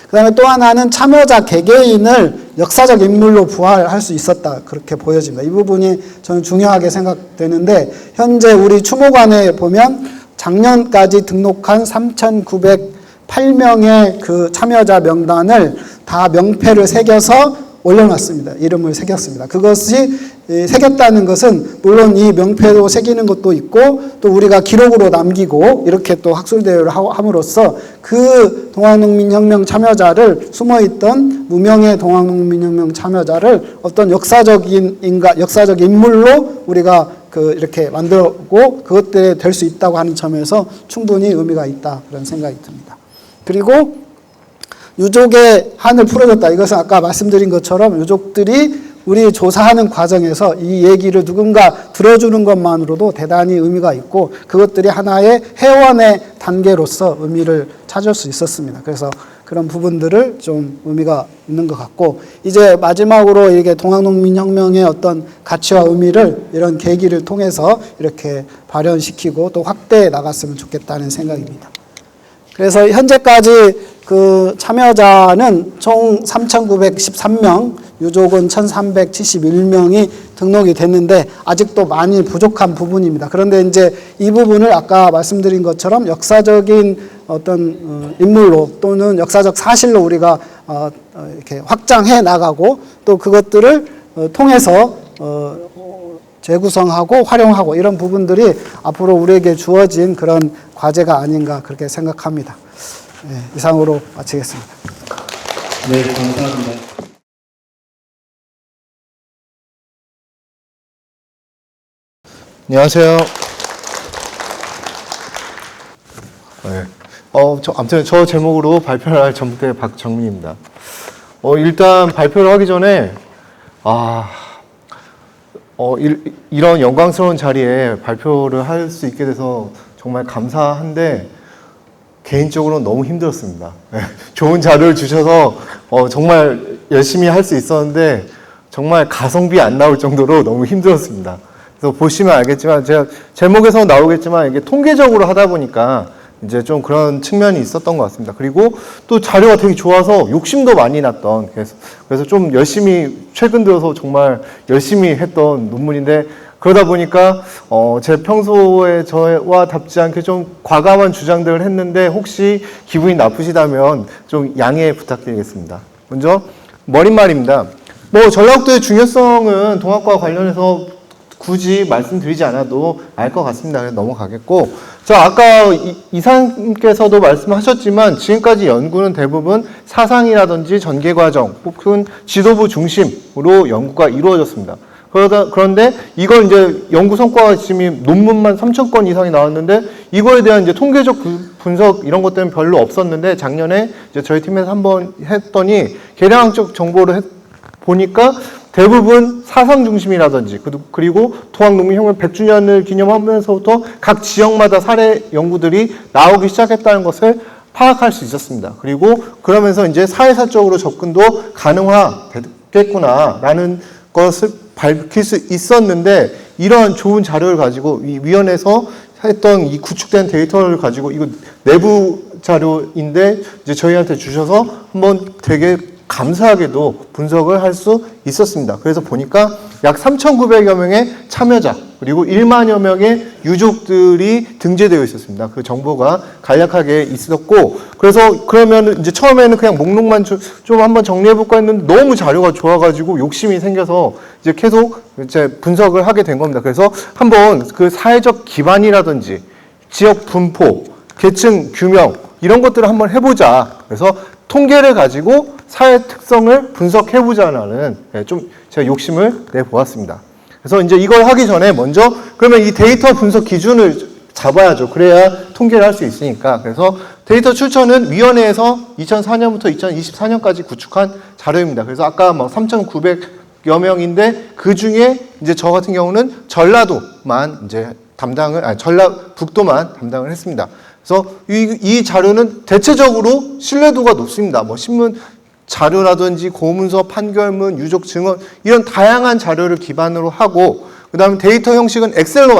그 다음에 또 하나는 참여자 개개인을 역사적 인물로 부활할 수 있었다 그렇게 보여집니다. 이 부분이 저는 중요하게 생각되는데 현재 우리 추모관에 보면 작년까지 등록한 3,908명의 그 참여자 명단을 다 명패를 새겨서 올려놨습니다. 이름을 새겼습니다. 그것이 새겼다는 것은 물론 이 명패로 새기는 것도 있고 또 우리가 기록으로 남기고 이렇게 또 학술대회를 함으로써 그 동학농민혁명 참여자를 숨어있던 무명의 동학농민혁명 참여자를 어떤 역사적 인물로 우리가 이렇게 만들고 그것들에 될 수 있다고 하는 점에서 충분히 의미가 있다 그런 생각이 듭니다. 그리고 유족의 한을 풀어줬다. 이것은 아까 말씀드린 것처럼 유족들이 우리 조사하는 과정에서 이 얘기를 누군가 들어주는 것만으로도 대단히 의미가 있고 그것들이 하나의 회원의 단계로서 의미를 찾을 수 있었습니다. 그래서 그런 부분들을 좀 의미가 있는 것 같고, 이제 마지막으로 이게 동학농민혁명의 어떤 가치와 의미를 이런 계기를 통해서 이렇게 발현시키고 또 확대해 나갔으면 좋겠다는 생각입니다. 그래서 현재까지 그 참여자는 총 3,913명, 유족은 1,371명이 등록이 됐는데 아직도 많이 부족한 부분입니다. 그런데 이제 이 부분을 아까 말씀드린 것처럼 역사적인 어떤 인물로 또는 역사적 사실로 우리가 이렇게 확장해 나가고 또 그것들을 통해서 재구성하고 활용하고 이런 부분들이 앞으로 우리에게 주어진 그런 과제가 아닌가 그렇게 생각합니다. 네, 이상으로 마치겠습니다. 네, 감사합니다. 안녕하세요. 네. 아무튼 저 제목으로 발표를 할 전북대 박정민입니다. 일단 발표를 하기 전에 이런 영광스러운 자리에 발표를 할 수 있게 돼서 정말 감사한데 개인적으로 너무 힘들었습니다. 좋은 자료를 주셔서 정말 열심히 할 수 있었는데 정말 가성비 안 나올 정도로 너무 힘들었습니다. 그래서 보시면 알겠지만 제가 제목에서 나오겠지만 이게 통계적으로 하다 보니까 이제 좀 그런 측면이 있었던 것 같습니다. 그리고 또 자료가 되게 좋아서 욕심도 많이 났던, 그래서 좀 열심히 최근 들어서 정말 열심히 했던 논문인데, 그러다 보니까 제 평소에 저와 답지 않게 좀 과감한 주장들을 했는데 혹시 기분이 나쁘시다면 좀 양해 부탁드리겠습니다. 먼저 머릿말입니다. 전라북도의 중요성은 동학과 관련해서 굳이 말씀드리지 않아도 알 것 같습니다. 그래서 넘어가겠고, 아까 이사님께서도 말씀하셨지만 지금까지 연구는 대부분 사상이라든지 전개과정 혹은 지도부 중심으로 연구가 이루어졌습니다. 그런데 이걸 이제 연구 성과가 지금 논문만 3,000건 이상이 나왔는데 이거에 대한 이제 통계적 분석 이런 것들은 별로 없었는데, 작년에 이제 저희 팀에서 한번 했더니 계량학적 정보를 보니까 대부분 사상 중심이라든지 그리고 동학농민혁명 100주년을 기념하면서부터 각 지역마다 사례 연구들이 나오기 시작했다는 것을 파악할 수 있었습니다. 그리고 그러면서 이제 사회사적으로 접근도 가능하겠구나라는 것을 밝힐 수 있었는데, 이러한 좋은 자료를 가지고 이 위원회에서 했던 이 구축된 데이터를 가지고 이거 내부 자료인데 이제 저희한테 주셔서 한번 되게 감사하게도 분석을 할 수 있었습니다. 그래서 보니까 약 3,900여 명의 참여자 그리고 1만여 명의 유족들이 등재되어 있었습니다. 그 정보가 간략하게 있었고, 그래서 그러면 이제 처음에는 그냥 목록만 좀 한번 정리해볼까 했는데 너무 자료가 좋아가지고 욕심이 생겨서 이제 계속 이제 분석을 하게 된 겁니다. 그래서 한번 그 사회적 기반이라든지 지역 분포, 계층 규명 이런 것들을 한번 해보자. 그래서 통계를 가지고 사회 특성을 분석해보자는 좀 제가 욕심을 내보았습니다. 그래서 이제 이걸 하기 전에 먼저 그러면 이 데이터 분석 기준을 잡아야죠. 그래야 통계를 할 수 있으니까. 그래서 데이터 출처는 위원회에서 2004년부터 2024년까지 구축한 자료입니다. 그래서 아까 3,900여 명인데 그 중에 이제 저 같은 경우는 전라도만 이제 전라북도만 담당을 했습니다. 그래서 이 자료는 대체적으로 신뢰도가 높습니다. 신문 자료라든지 고문서, 판결문, 유족 증언 이런 다양한 자료를 기반으로 하고, 그 다음에 데이터 형식은 엑셀로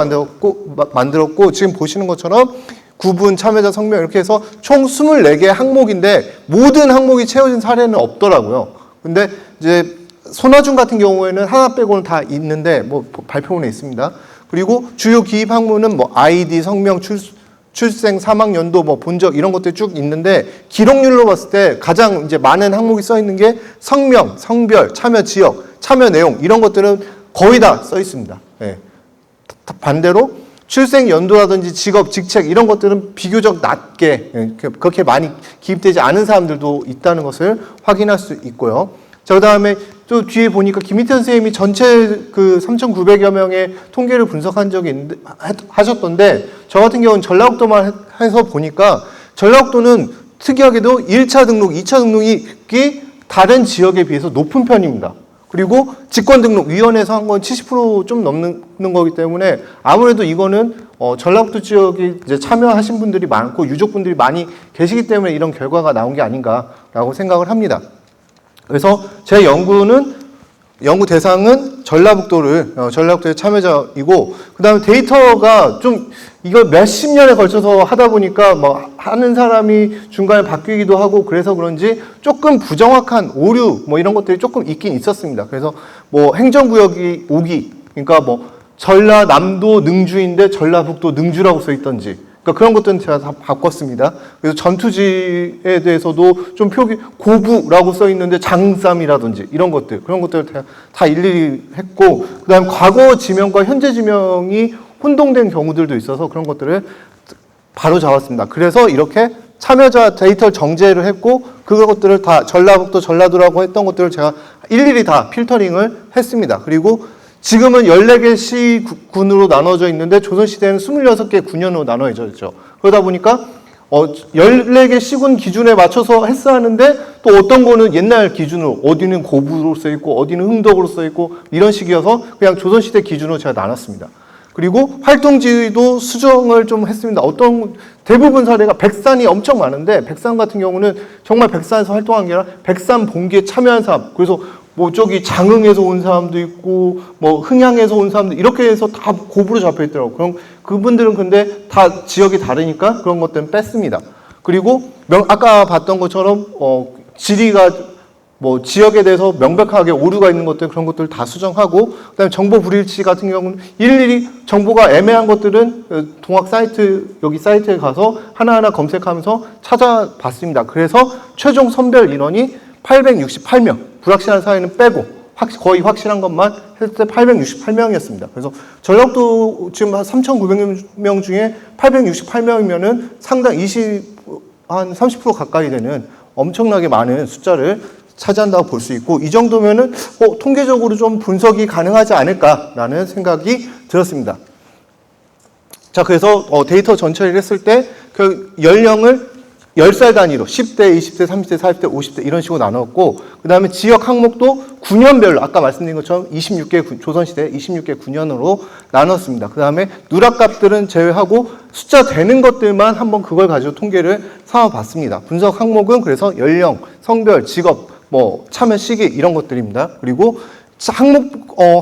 만들었고 지금 보시는 것처럼 구분, 참여자, 성명 이렇게 해서 총 24개의 항목인데 모든 항목이 채워진 사례는 없더라고요. 근데 이제 손아준 같은 경우에는 하나 빼고는 다 있는데 발표문에 있습니다. 그리고 주요 기입 항목은 아이디, 성명, 출생, 사망 연도, 본적 이런 것들이 쭉 있는데 기록률로 봤을 때 가장 이제 많은 항목이 써 있는 게 성명, 성별, 참여 지역, 참여 내용 이런 것들은 거의 다 써 있습니다. 네. 반대로 출생 연도라든지 직업, 직책 이런 것들은 비교적 낮게 그렇게 많이 기입되지 않은 사람들도 있다는 것을 확인할 수 있고요. 자, 그 다음에 또 뒤에 보니까 김희태 선생님이 전체 그 3,900여 명의 통계를 분석한 적이 있는데, 하셨던데, 저 같은 경우는 전라북도만 해서 보니까 전라북도는 특이하게도 1차 등록, 2차 등록이 다른 지역에 비해서 높은 편입니다. 그리고 직권등록위원회에서 한 건 70% 좀 넘는 거기 때문에 아무래도 이거는 전라북도 지역에 이제 참여하신 분들이 많고 유족분들이 많이 계시기 때문에 이런 결과가 나온 게 아닌가라고 생각을 합니다. 그래서 제 연구 대상은 전라북도의 참여자이고, 그 다음에 데이터가 좀, 이거 몇십 년에 걸쳐서 하다 보니까 뭐 하는 사람이 중간에 바뀌기도 하고 그래서 그런지 조금 부정확한 오류 뭐 이런 것들이 조금 있긴 있었습니다. 그래서 뭐 행정구역이 5기, 그러니까 뭐 전라남도 능주인데 전라북도 능주라고 써 있던지, 그러니까 그런 것들은 제가 다 바꿨습니다. 그래서 전투지에 대해서도 좀 표기, 고부라고 써 있는데 장쌈이라든지 이런 것들, 그런 것들을 다 일일이 했고, 그 다음에 과거 지명과 현재 지명이 혼동된 경우들도 있어서 그런 것들을 바로 잡았습니다. 그래서 이렇게 참여자 데이터를 정제를 했고, 그것들을 다 전라북도, 전라도라고 했던 것들을 제가 일일이 다 필터링을 했습니다. 그리고 지금은 14개 시군으로 나눠져 있는데 조선시대에는 26개 군현으로 나눠져 있죠. 그러다 보니까 14개 시군 기준에 맞춰서 했었는데 또 어떤 거는 옛날 기준으로, 어디는 고부로 써 있고 어디는 흥덕으로 써 있고 이런 식이어서 그냥 조선시대 기준으로 제가 나눴습니다. 그리고 활동지도 수정을 좀 했습니다. 대부분 사례가 백산이 엄청 많은데, 백산 같은 경우는 정말 백산에서 활동한 게 아니라 백산 봉기에 참여한 사람, 그래서 뭐 저기 장흥에서 온 사람도 있고 뭐 흥양에서 온 사람도 이렇게 해서 다 고부로 잡혀 있더라고요. 그럼 그분들은 근데 다 지역이 다르니까 그런 것들은 뺐습니다. 그리고 아까 봤던 것처럼 지리가 뭐 지역에 대해서 명백하게 오류가 있는 것들, 그런 것들을 다 수정하고, 그다음에 정보 불일치 같은 경우는 일일이 정보가 애매한 것들은 동학 사이트, 여기 사이트에 가서 하나하나 검색하면서 찾아봤습니다. 그래서 최종 선별 인원이 868명, 불확실한 사례는 빼고 거의 확실한 것만 했을 때 868명이었습니다. 그래서 전라북도 지금 한 3,900명 중에 868명이면은 상당 한 30% 가까이 되는 엄청나게 많은 숫자를 차지한다고 볼 수 있고, 이 정도면은 통계적으로 좀 분석이 가능하지 않을까라는 생각이 들었습니다. 자, 그래서 데이터 전처리를 했을 때 그 연령을 10살 단위로 10대, 20대, 30대, 40대, 50대 이런 식으로 나눴고, 그 다음에 지역 항목도 9년별로 아까 말씀드린 것처럼 26개 조선시대 26개 9년으로 나눴습니다. 그 다음에 누락값들은 제외하고 숫자 되는 것들만 한번 그걸 가지고 통계를 삼아봤습니다. 분석 항목은 그래서 연령, 성별, 직업, 뭐 참여 시기 이런 것들입니다. 그리고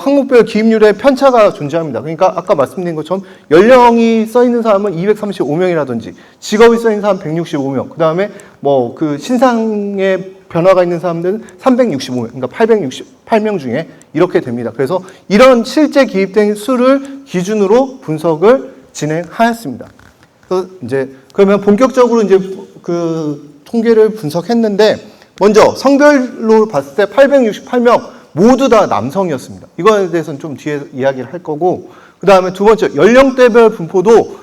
항목별 기입률에 편차가 존재합니다. 그러니까 아까 말씀드린 것처럼 연령이 써 있는 사람은 235명이라든지 직업이 써 있는 사람 165명, 그 다음에 뭐 그 신상의 변화가 있는 사람들은 365명, 그러니까 868명 중에 이렇게 됩니다. 그래서 이런 실제 기입된 수를 기준으로 분석을 진행하였습니다. 그래서 이제 그러면 본격적으로 이제 그 통계를 분석했는데, 먼저 성별로 봤을 때 868명 모두 다 남성이었습니다. 이거에 대해서는 좀 뒤에 이야기를 할 거고, 그 다음에 두 번째 연령대별 분포도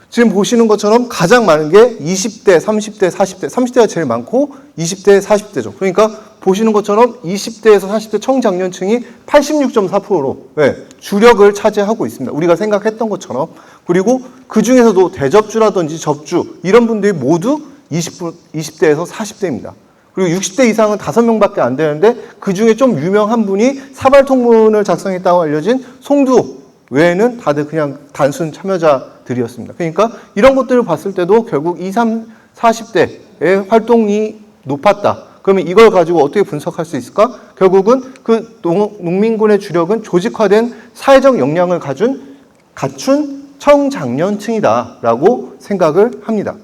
지금 보시는 것처럼 가장 많은 게 20대, 30대, 40대, 30대가 제일 많고 20대, 40대죠. 그러니까 보시는 것처럼 20대에서 40대 청장년층이 86.4%로 주력을 차지하고 있습니다. 우리가 생각했던 것처럼. 그리고 그 중에서도 대접주라든지 접주 이런 분들이 모두 20대에서 40대입니다. 그리고 60대 이상은 5명밖에 안 되는데 그 중에 좀 유명한 분이 사발통문을 작성했다고 알려진 송두 외에는 다들 그냥 단순 참여자들이었습니다. 그러니까 이런 것들을 봤을 때도 결국 20, 30, 40대의 활동이 높았다. 그러면 이걸 가지고 어떻게 분석할 수 있을까? 결국은 그 농민군의 주력은 조직화된 사회적 역량을 갖춘 청장년층이다라고 생각을 합니다.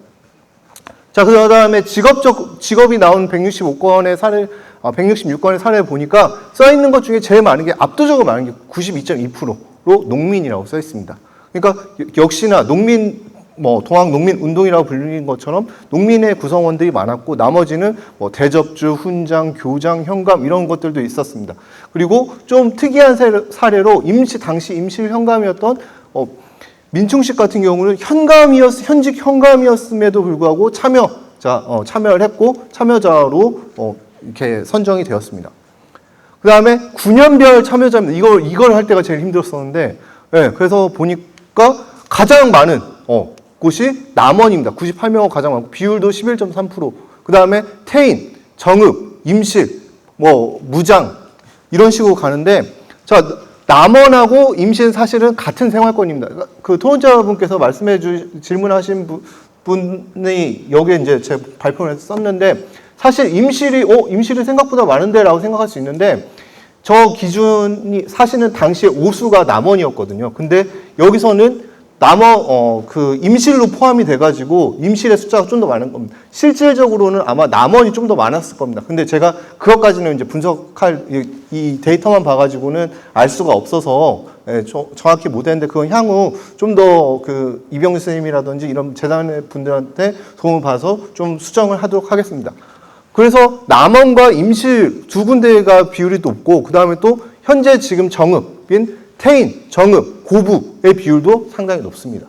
자, 그 다음에 직업이 나온 165건의 사례, 166건의 사례를 보니까 써 있는 것 중에 제일 많은 게, 압도적으로 많은 게 92.2%로 농민이라고 써 있습니다. 그러니까 역시나 동학 농민 운동이라고 불리는 것처럼 농민의 구성원들이 많았고, 나머지는 뭐 대접주, 훈장, 교장, 현감 이런 것들도 있었습니다. 그리고 좀 특이한 사례로 당시 임실 현감이었던 민충식 같은 경우는 현직 현감이었음에도 불구하고 참여를 했고 참여자로 이렇게 선정이 되었습니다. 그 다음에 9년별 참여자입니다. 이걸 할 때가 제일 힘들었었는데, 그래서 보니까 가장 많은 곳이 남원입니다. 98명은 가장 많고 비율도 11.3%. 그 다음에 태인, 정읍, 임실, 무장 이런 식으로 가는데, 자, 남원하고 임시는 사실은 같은 생활권입니다. 그 토론자분께서 질문하신 분이 여기에 이제 제 발표를 썼는데, 사실 임실이 생각보다 많은데라고 생각할 수 있는데, 저 기준이 사실은 당시에 오수가 남원이었거든요. 근데 여기서는 임실로 포함이 돼가지고 임실의 숫자가 좀 더 많은 겁니다. 실질적으로는 아마 남원이 좀 더 많았을 겁니다. 근데 제가 그것까지는 이제 분석할 이 데이터만 봐가지고는 알 수가 없어서 정확히 못했는데, 그건 향후 좀 더 그 이병수 선생님이라든지 이런 재단의 분들한테 도움을 받아서 좀 수정을 하도록 하겠습니다. 그래서 남원과 임실 두 군데가 비율이 높고, 그 다음에 또 현재 지금 정읍인 태인, 정읍, 고부의 비율도 상당히 높습니다.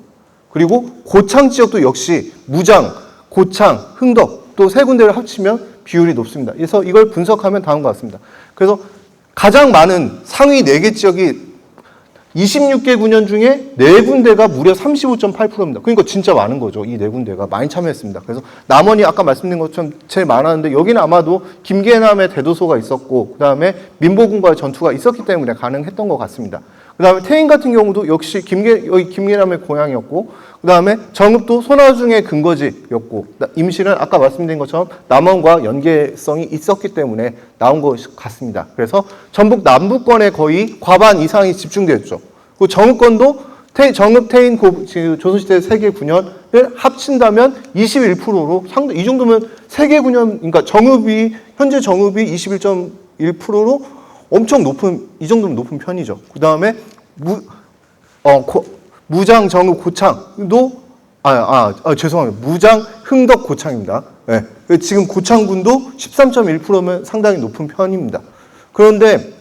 그리고 고창 지역도 역시 무장, 고창, 흥덕 또 세 군데를 합치면 비율이 높습니다. 그래서 이걸 분석하면 다음과 같습니다. 그래서 가장 많은 상위 4개 지역이 26개 군현 중에 4군데가 무려 35.8%입니다. 그러니까 진짜 많은 거죠. 이 4군데가 많이 참여했습니다. 그래서 남원이 아까 말씀드린 것처럼 제일 많았는데, 여기는 아마도 김계남의 대도소가 있었고, 그 다음에 민보군과의 전투가 있었기 때문에 가능했던 것 같습니다. 그 다음에 태인 같은 경우도 역시 여기 김계남의 고향이었고, 그 다음에 정읍도 손아중의 근거지였고, 임실은 아까 말씀드린 것처럼 남원과 연계성이 있었기 때문에 나온 것 같습니다. 그래서 전북 남부권에 거의 과반 이상이 집중되었죠. 그 정읍권도 정읍, 태인, 조선시대 3개 군현을 합친다면 21%로 이 정도면 3개 군현, 그러니까 현재 정읍이 21.1%로 엄청 높은, 이 정도면 높은 편이죠. 그 다음에 무장, 정읍, 고창도 죄송합니다. 무장, 흥덕, 고창입니다. 네. 지금 고창군도 13.1%면 상당히 높은 편입니다. 그런데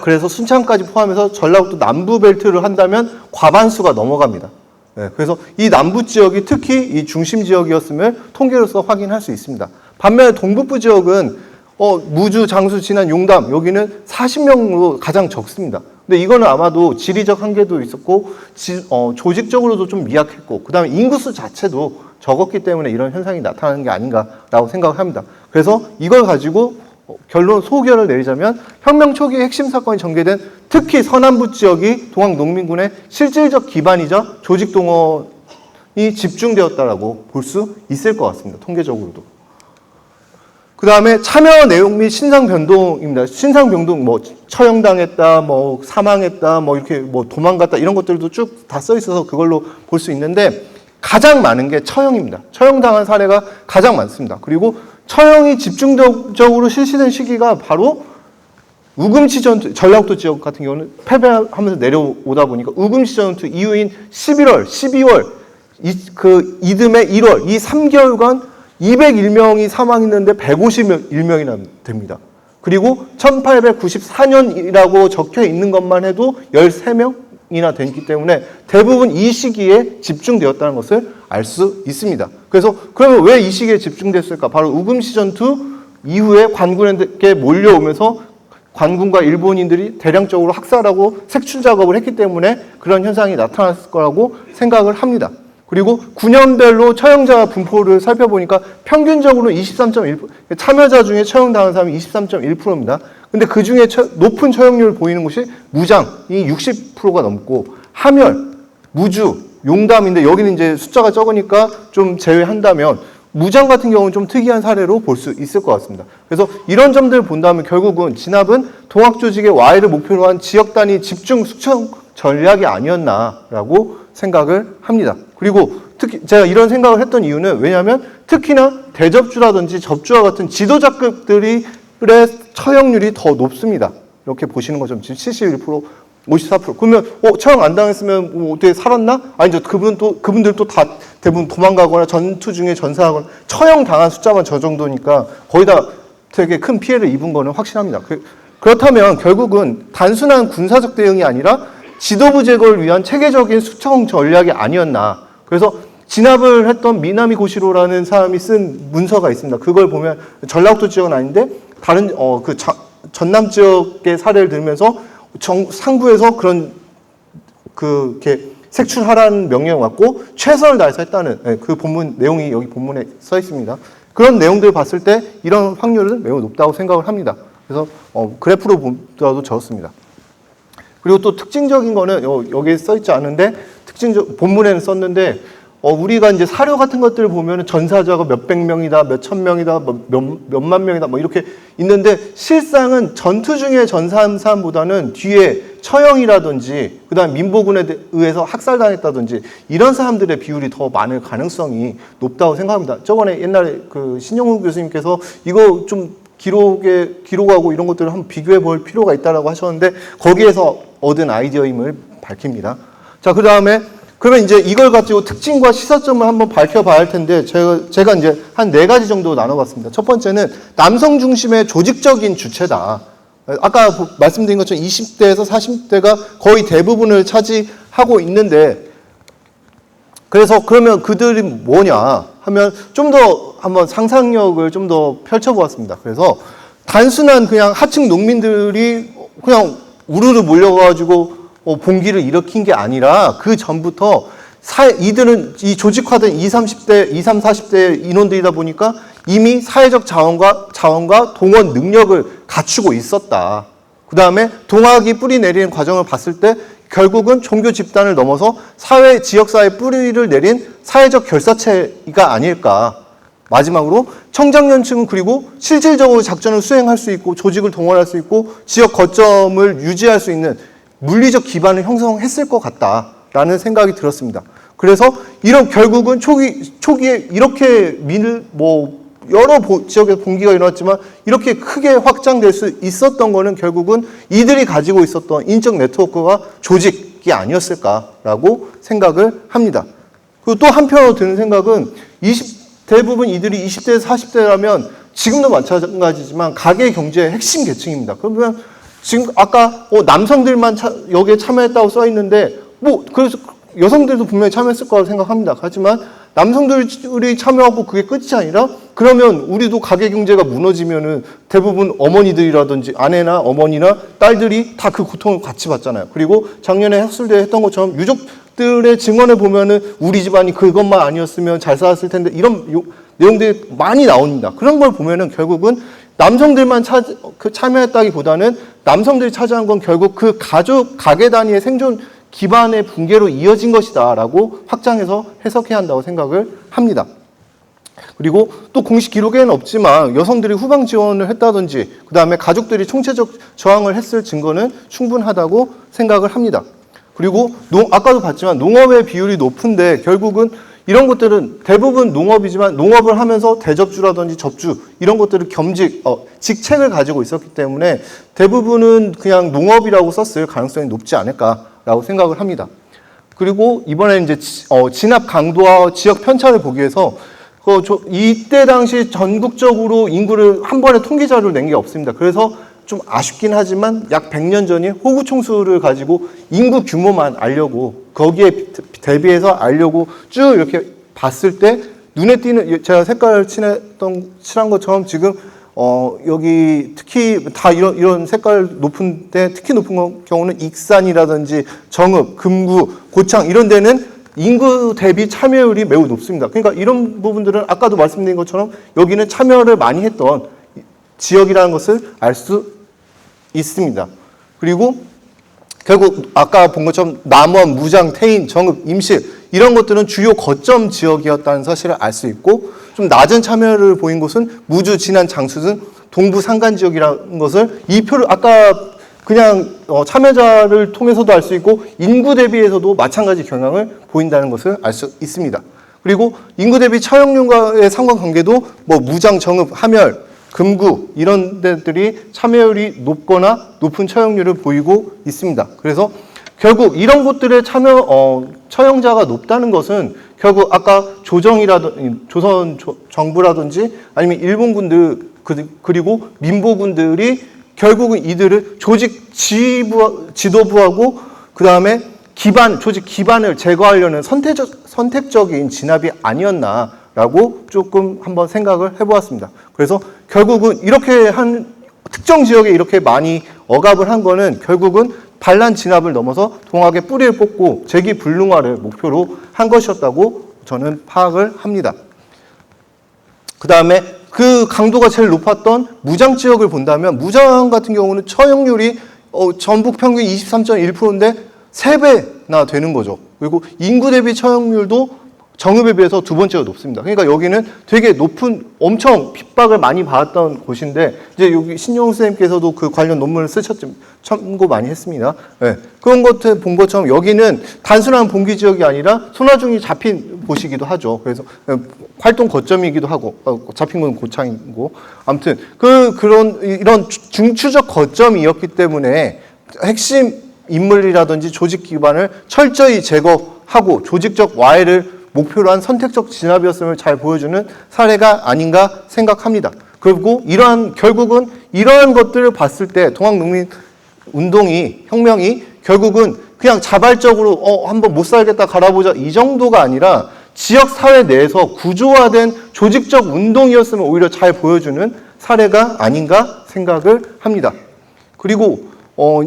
그래서 순창까지 포함해서 전라북도 남부 벨트를 한다면 과반수가 넘어갑니다. 네. 그래서 이 남부 지역이 특히 이 중심 지역이었음을 통계로서 확인할 수 있습니다. 반면에 동북부 지역은 무주, 장수, 진안, 용담 여기는 40명으로 가장 적습니다. 근데 이거는 아마도 지리적 한계도 있었고 조직적으로도 좀 미약했고, 그 다음에 인구수 자체도 적었기 때문에 이런 현상이 나타나는 게 아닌가라고 생각을 합니다. 그래서 이걸 가지고 소결을 내리자면, 혁명 초기 핵심 사건이 전개된 특히 서남부 지역이 동학농민군의 실질적 기반이자 조직 동원이 집중되었다라고 볼 수 있을 것 같습니다. 통계적으로도. 그 다음에 참여 내용 및 신상 변동입니다. 신상 변동, 처형당했다, 사망했다, 이렇게 도망갔다, 이런 것들도 쭉 다 써 있어서 그걸로 볼 수 있는데, 가장 많은 게 처형입니다. 처형당한 사례가 가장 많습니다. 그리고 처형이 집중적으로 실시된 시기가 바로 우금치 전투, 전라북도 지역 같은 경우는 패배하면서 내려오다 보니까 우금치 전투 이후인 11월, 12월, 이듬해 1월, 이 3개월간 201명이 사망했는데 151명이나 됩니다. 그리고 1894년이라고 적혀 있는 것만 해도 13명이나 됐기 때문에 대부분 이 시기에 집중되었다는 것을 알 수 있습니다. 그래서 그러면 왜 이 시기에 집중됐을까? 바로 우금시 전투 이후에 관군에게 몰려오면서 관군과 일본인들이 대량적으로 학살하고 색출 작업을 했기 때문에 그런 현상이 나타났을 거라고 생각을 합니다. 그리고 9년별로 처형자 분포를 살펴보니까 평균적으로 23.1%, 참여자 중에 처형당한 사람이 23.1%입니다. 근데 그 중에 높은 처형률을 보이는 곳이 무장이 60%가 넘고, 함열, 무주, 용담인데 여기는 이제 숫자가 적으니까 좀 제외한다면 무장 같은 경우는 좀 특이한 사례로 볼 수 있을 것 같습니다. 그래서 이런 점들을 본다면 결국은 진압은 동학조직의 와해를 목표로 한 지역 단위 집중 숙청 전략이 아니었나라고 생각을 합니다. 그리고 특히 제가 이런 생각을 했던 이유는, 왜냐하면 특히나 대접주라든지 접주와 같은 지도자급들의 처형률이 더 높습니다. 이렇게 보시는 것처럼 지금 71%, 54%. 그러면 처형 안 당했으면 어떻게 살았나? 아니죠. 그분들도 다 대부분 도망가거나 전투 중에 전사하거나, 처형 당한 숫자만 저 정도니까 거의 다 되게 큰 피해를 입은 거는 확실합니다. 그렇다면 결국은 단순한 군사적 대응이 아니라 지도부 제거를 위한 체계적인 수청 전략이 아니었나. 그래서 진압을 했던 미나미 고시로라는 사람이 쓴 문서가 있습니다. 그걸 보면 전라북도 지역은 아닌데 다른 전남 지역의 사례를 들면서 상부에서 이렇게 색출하라는 명령을 받고 최선을 다해서 했다는 그 본문 내용이 여기 본문에 써 있습니다. 그런 내용들을 봤을 때 이런 확률은 매우 높다고 생각을 합니다. 그래서 그래프로 보더라도 적었습니다. 그리고 또 특징적인 거는 여기에 써 있지 않은데 본문에는 썼는데 우리가 이제 사료 같은 것들을 보면은 전사자가 몇백 명이다, 몇천 명이다, 몇만 명이다, 뭐 이렇게 있는데 실상은 전투 중에 전사한 사람보다는 뒤에 처형이라든지 그다음 민보군에 의해서 학살당했다든지 이런 사람들의 비율이 더 많을 가능성이 높다고 생각합니다. 저번에 옛날에 그 신영훈 교수님께서 이거 좀 기록하고 이런 것들을 한번 비교해 볼 필요가 있다라고 하셨는데 거기에서 얻은 아이디어임을 밝힙니다. 자, 그다음에 그러면 이제 이걸 가지고 특징과 시사점을 한번 밝혀봐야 할 텐데 제가 이제 한 4가지 정도 나눠봤습니다. 첫 번째는 남성 중심의 조직적인 주체다. 아까 말씀드린 것처럼 20대에서 40대가 거의 대부분을 차지하고 있는데 그래서 그러면 그들이 뭐냐 하면 좀 더 한번 상상력을 좀 더 펼쳐보았습니다. 그래서 단순한 그냥 하층 농민들이 그냥 우르르 몰려가지고 봉기를 일으킨 게 아니라 그 전부터 이들은 이 조직화된 20, 40대 인원들이다 보니까 이미 사회적 자원과 동원 능력을 갖추고 있었다. 그 다음에 동학이 뿌리 내리는 과정을 봤을 때 결국은 종교 집단을 넘어서 지역사회 뿌리를 내린 사회적 결사체가 아닐까. 마지막으로 청장년층은 그리고 실질적으로 작전을 수행할 수 있고 조직을 동원할 수 있고 지역 거점을 유지할 수 있는 물리적 기반을 형성했을 것 같다라는 생각이 들었습니다. 그래서 이런 결국은 초기에 이렇게 여러 지역에서 봉기가 일어났지만 이렇게 크게 확장될 수 있었던 거는 결국은 이들이 가지고 있었던 인적 네트워크가 조직이 아니었을까라고 생각을 합니다. 그리고 또 한편으로 드는 생각은 대부분 이들이 20대에서 40대라면 지금도 마찬가지지만 가계 경제의 핵심 계층입니다. 그러면 지금 아까 남성들만 여기에 참여했다고 써 있는데 그래서 여성들도 분명히 참여했을 거라고 생각합니다. 하지만 남성들이 참여하고 그게 끝이 아니라 그러면 우리도 가계 경제가 무너지면은 대부분 어머니들이라든지 아내나 어머니나 딸들이 다 그 고통을 같이 받잖아요. 그리고 작년에 학술대회 했던 것처럼 유족들의 증언을 보면은 우리 집안이 그것만 아니었으면 잘 살았을 텐데 이런 내용들이 많이 나옵니다. 그런 걸 보면은 결국은 남성들만 참여했다기보다는 남성들이 차지한 건 결국 그 가계 단위의 생존 기반의 붕괴로 이어진 것이다라고 확장해서 해석해야 한다고 생각을 합니다. 그리고 또 공식 기록에는 없지만 여성들이 후방 지원을 했다든지 그 다음에 가족들이 총체적 저항을 했을 증거는 충분하다고 생각을 합니다. 그리고 아까도 봤지만 농업의 비율이 높은데 결국은 이런 것들은 대부분 농업이지만 농업을 하면서 대접주라든지 접주 이런 것들을 직책을 가지고 있었기 때문에 대부분은 그냥 농업이라고 썼을 가능성이 높지 않을까라고 생각을 합니다. 그리고 이번에 이제 진압 강도와 지역 편차를 보기 위해서 이때 당시 전국적으로 인구를 한 번에 통계 자료를 낸 게 없습니다. 그래서 좀 아쉽긴 하지만 약 100년 전에 호구 총수를 가지고 인구 규모만 알려고 거기에 대비해서 알려고 쭉 이렇게 봤을 때 눈에 띄는 제가 색깔 칠한 것처럼 지금 여기 특히 다 이런 색깔 높은데 특히 높은 경우는 익산이라든지 정읍, 금구, 고창 이런 데는 인구 대비 참여율이 매우 높습니다. 그러니까 이런 부분들은 아까도 말씀드린 것처럼 여기는 참여를 많이 했던 지역이라는 것을 알 수 있습니다. 그리고 결국 아까 본 것처럼 남원, 무장, 태인, 정읍, 임실 이런 것들은 주요 거점 지역이었다는 사실을 알 수 있고 좀 낮은 참여를 보인 곳은 무주, 진안, 장수 등 동부 산간 지역이라는 것을 이 표를 아까 그냥 참여자를 통해서도 알 수 있고 인구 대비에서도 마찬가지 경향을 보인다는 것을 알 수 있습니다. 그리고 인구 대비 처형률과의 상관관계도 무장, 정읍, 함열, 금구 이런 데들이 참여율이 높거나 높은 처형률을 보이고 있습니다. 그래서 결국 이런 곳들의 처형자가 높다는 것은 결국 아까 조선 정부라든지 아니면 일본군들 그리고 민보군들이 결국은 이들을 조직 지도부하고 그 다음에 조직 기반을 제거하려는 선택적인 진압이 아니었나라고 조금 한번 생각을 해보았습니다. 그래서 결국은 이렇게 특정 지역에 이렇게 많이 억압을 한 거는 결국은 반란 진압을 넘어서 동학의 뿌리를 뽑고 재기불능화를 목표로 한 것이었다고 저는 파악을 합니다. 그 다음에 그 강도가 제일 높았던 무장 지역을 본다면 무장 같은 경우는 처형률이 전국 평균 23.1%인데 3배나 되는 거죠. 그리고 인구 대비 처형률도 정읍에 비해서 두 번째가 높습니다. 그러니까 여기는 되게 높은, 엄청 핍박을 많이 받았던 곳인데, 이제 여기 신영우 선생님께서도 그 관련 논문을 쓰셨죠. 참고 많이 했습니다. 네. 그런 것들 본 것처럼 여기는 단순한 봉기 지역이 아니라 손아중이 잡힌 곳이기도 하죠. 그래서 활동 거점이기도 하고, 잡힌 건 고창이고, 아무튼 이런 중추적 거점이었기 때문에 핵심 인물이라든지 조직 기반을 철저히 제거하고 조직적 와해를 목표로 한 선택적 진압이었음을 잘 보여주는 사례가 아닌가 생각합니다. 그리고 결국은 이러한 것들을 봤을 때 혁명이 결국은 그냥 자발적으로 한번 못 살겠다 갈아보자 이 정도가 아니라 지역 사회 내에서 구조화된 조직적 운동이었음을 오히려 잘 보여주는 사례가 아닌가 생각을 합니다. 그리고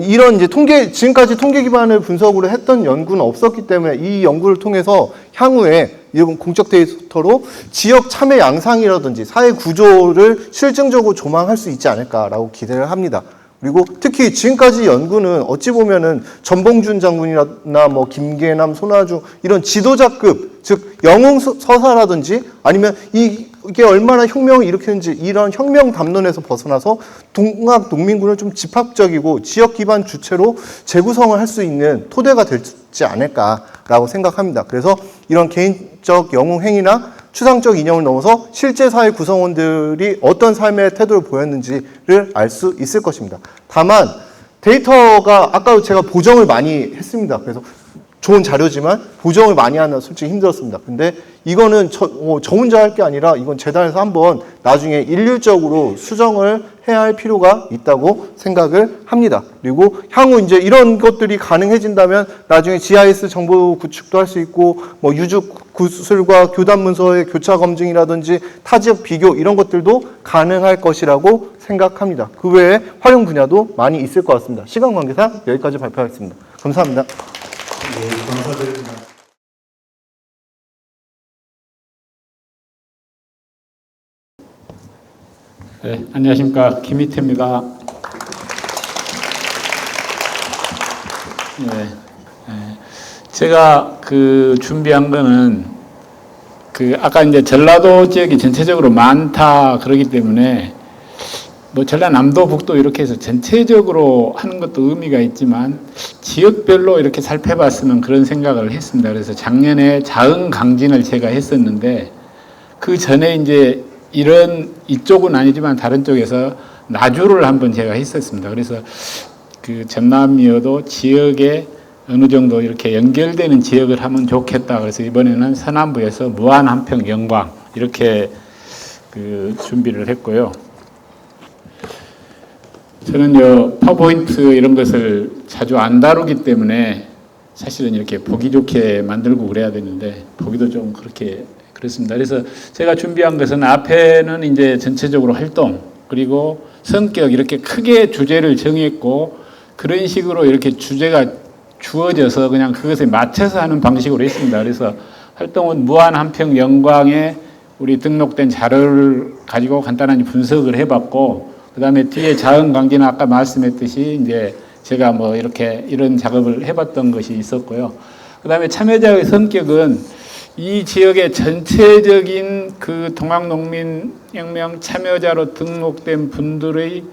이런 이제 지금까지 통계 기반을 분석으로 했던 연구는 없었기 때문에 이 연구를 통해서 향후에 이런 공적 데이터로 지역 참여 양상이라든지 사회 구조를 실증적으로 조망할 수 있지 않을까라고 기대를 합니다. 그리고 특히 지금까지 연구는 어찌 보면은 전봉준 장군이나 뭐 김계남, 손아중 이런 지도자급, 즉 영웅 서사라든지 아니면 이게 얼마나 혁명을 일으키는지 이런 혁명 담론에서 벗어나서 동학 농민군을 좀 집합적이고 지역 기반 주체로 재구성을 할 수 있는 토대가 되지 않을까라고 생각합니다. 그래서 이런 개인적 영웅 행위나 추상적 이념을 넘어서 실제 사회 구성원들이 어떤 삶의 태도를 보였는지를 알 수 있을 것입니다. 다만 데이터가 아까 제가 보정을 많이 했습니다. 그래서 좋은 자료지만 보정을 많이 하는 솔직히 힘들었습니다. 근데 이거는 저 혼자 할 게 아니라 이건 재단에서 한번 나중에 일률적으로 수정을 해야 할 필요가 있다고 생각을 합니다. 그리고 향후 이제 이런 것들이 가능해진다면 나중에 GIS 정보 구축도 할 수 있고 뭐 유축 구술과 교단 문서의 교차 검증이라든지 타 지역 비교 이런 것들도 가능할 것이라고 생각합니다. 그 외에 활용 분야도 많이 있을 것 같습니다. 시간 관계상 여기까지 발표하겠습니다. 감사합니다. 네, 감사드립니다. 네, 안녕하십니까. 김희태입니다. 제가 준비한 거는 아까 이제 전라도 지역이 전체적으로 많다 그러기 때문에 뭐 전라남도 북도 이렇게 해서 전체적으로 하는 것도 의미가 있지만 지역별로 이렇게 살펴봤으면 그런 생각을 했습니다. 그래서 작년에 자흥 강진을 제가 했었는데 그 전에 이제 이쪽은 아니지만 다른 쪽에서 나주를 한번 제가 했었습니다. 그래서 전남이어도 지역에 어느 정도 이렇게 연결되는 지역을 하면 좋겠다. 그래서 이번에는 서남부에서 무한 한평 영광 이렇게 준비를 했고요. 저는 파워포인트 이런 것을 자주 안 다루기 때문에 사실은 이렇게 보기 좋게 만들고 그래야 되는데 보기도 좀 그렇습니다. 그래서 제가 준비한 것은 앞에는 이제 전체적으로 활동 그리고 성격 이렇게 크게 주제를 정했고 그런 식으로 이렇게 주제가 주어져서 그냥 그것에 맞춰서 하는 방식으로 했습니다. 그래서 활동은 무한 한평 영광에 우리 등록된 자료를 가지고 간단하게 분석을 해봤고 그 다음에 뒤에 자흥 강진은 아까 말씀했듯이 이제 제가 뭐 이런 작업을 해봤던 것이 있었고요. 그 다음에 참여자의 성격은 이 지역의 전체적인 동학농민혁명 참여자로 등록된 분들의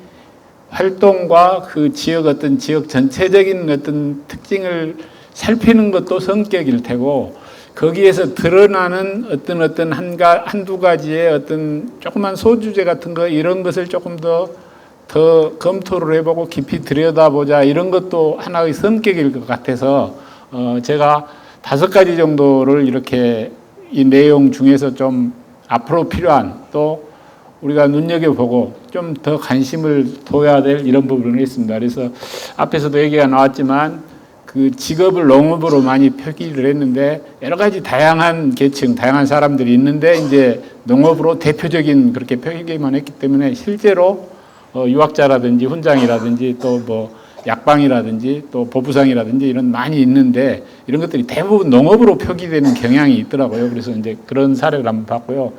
활동과 그 지역 지역 전체적인 어떤 특징을 살피는 것도 성격일 테고 거기에서 드러나는 어떤 한두 가지의 어떤 조그만 소주제 같은 거 이런 것을 조금 더 검토를 해보고 깊이 들여다보자 이런 것도 하나의 성격일 것 같아서 제가 5가지 정도를 이렇게 이 내용 중에서 좀 앞으로 필요한 또 우리가 눈여겨보고 좀 더 관심을 둬야 될 이런 부분을 했습니다. 그래서 앞에서도 얘기가 나왔지만 직업을 농업으로 많이 표기를 했는데 여러 가지 다양한 계층, 다양한 사람들이 있는데 이제 농업으로 대표적인 그렇게 표기만 했기 때문에 실제로 유학자라든지 훈장이라든지 또 뭐 약방이라든지 또 보부상이라든지 이런 많이 있는데 이런 것들이 대부분 농업으로 표기되는 경향이 있더라고요. 그래서 이제 그런 사례를 한번 봤고요.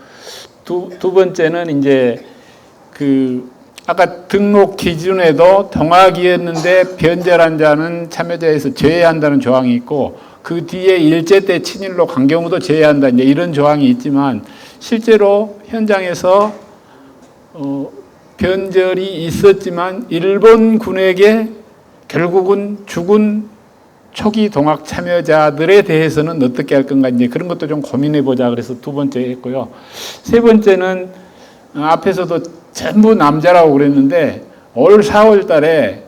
두 번째는 이제 그 아까 등록 기준에도 동학이었는데 변절한 자는 참여자에서 제외한다는 조항이 있고 그 뒤에 일제 때 친일로 간 경우도 제외한다 이제 이런 조항이 있지만 실제로 현장에서 변절이 있었지만 일본군에게 결국은 죽은 초기 동학 참여자들에 대해서는 어떻게 할 건가 이제 그런 것도 좀 고민해 보자 그래서 두 번째 했고요. 세 번째는 앞에서도 전부 남자라고 그랬는데 올 4월 달에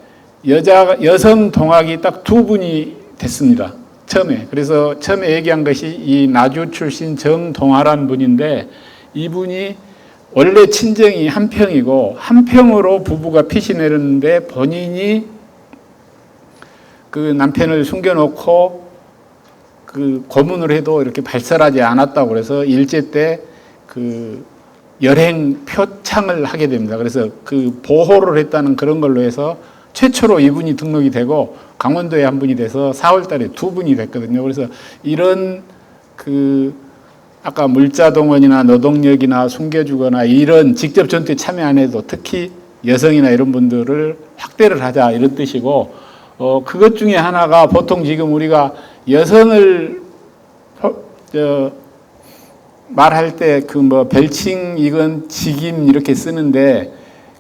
여성 동학이 딱 2분이 됐습니다. 처음에. 그래서 처음에 얘기한 것이 이 나주 출신 정동아란 분인데 이분이 원래 친정이 한평이고 한평으로 부부가 피시 내렸는데 본인이 그 남편을 숨겨놓고 그 고문을 해도 이렇게 발설하지 않았다고 그래서 일제 때 그 열행 표창을 하게 됩니다. 그래서 그 보호를 했다는 그런 걸로 해서 최초로 이분이 등록이 되고 강원도에 한 분이 돼서 4월 달에 2분이 됐거든요. 그래서 이런 그 아까 물자동원이나 노동력이나 숨겨주거나 이런 직접 전투에 참여 안 해도 특히 여성이나 이런 분들을 확대를 하자 이런 뜻이고 그것 중에 하나가 보통 지금 우리가 여성을 말할 때 그 뭐 별칭 이건 직임 이렇게 쓰는데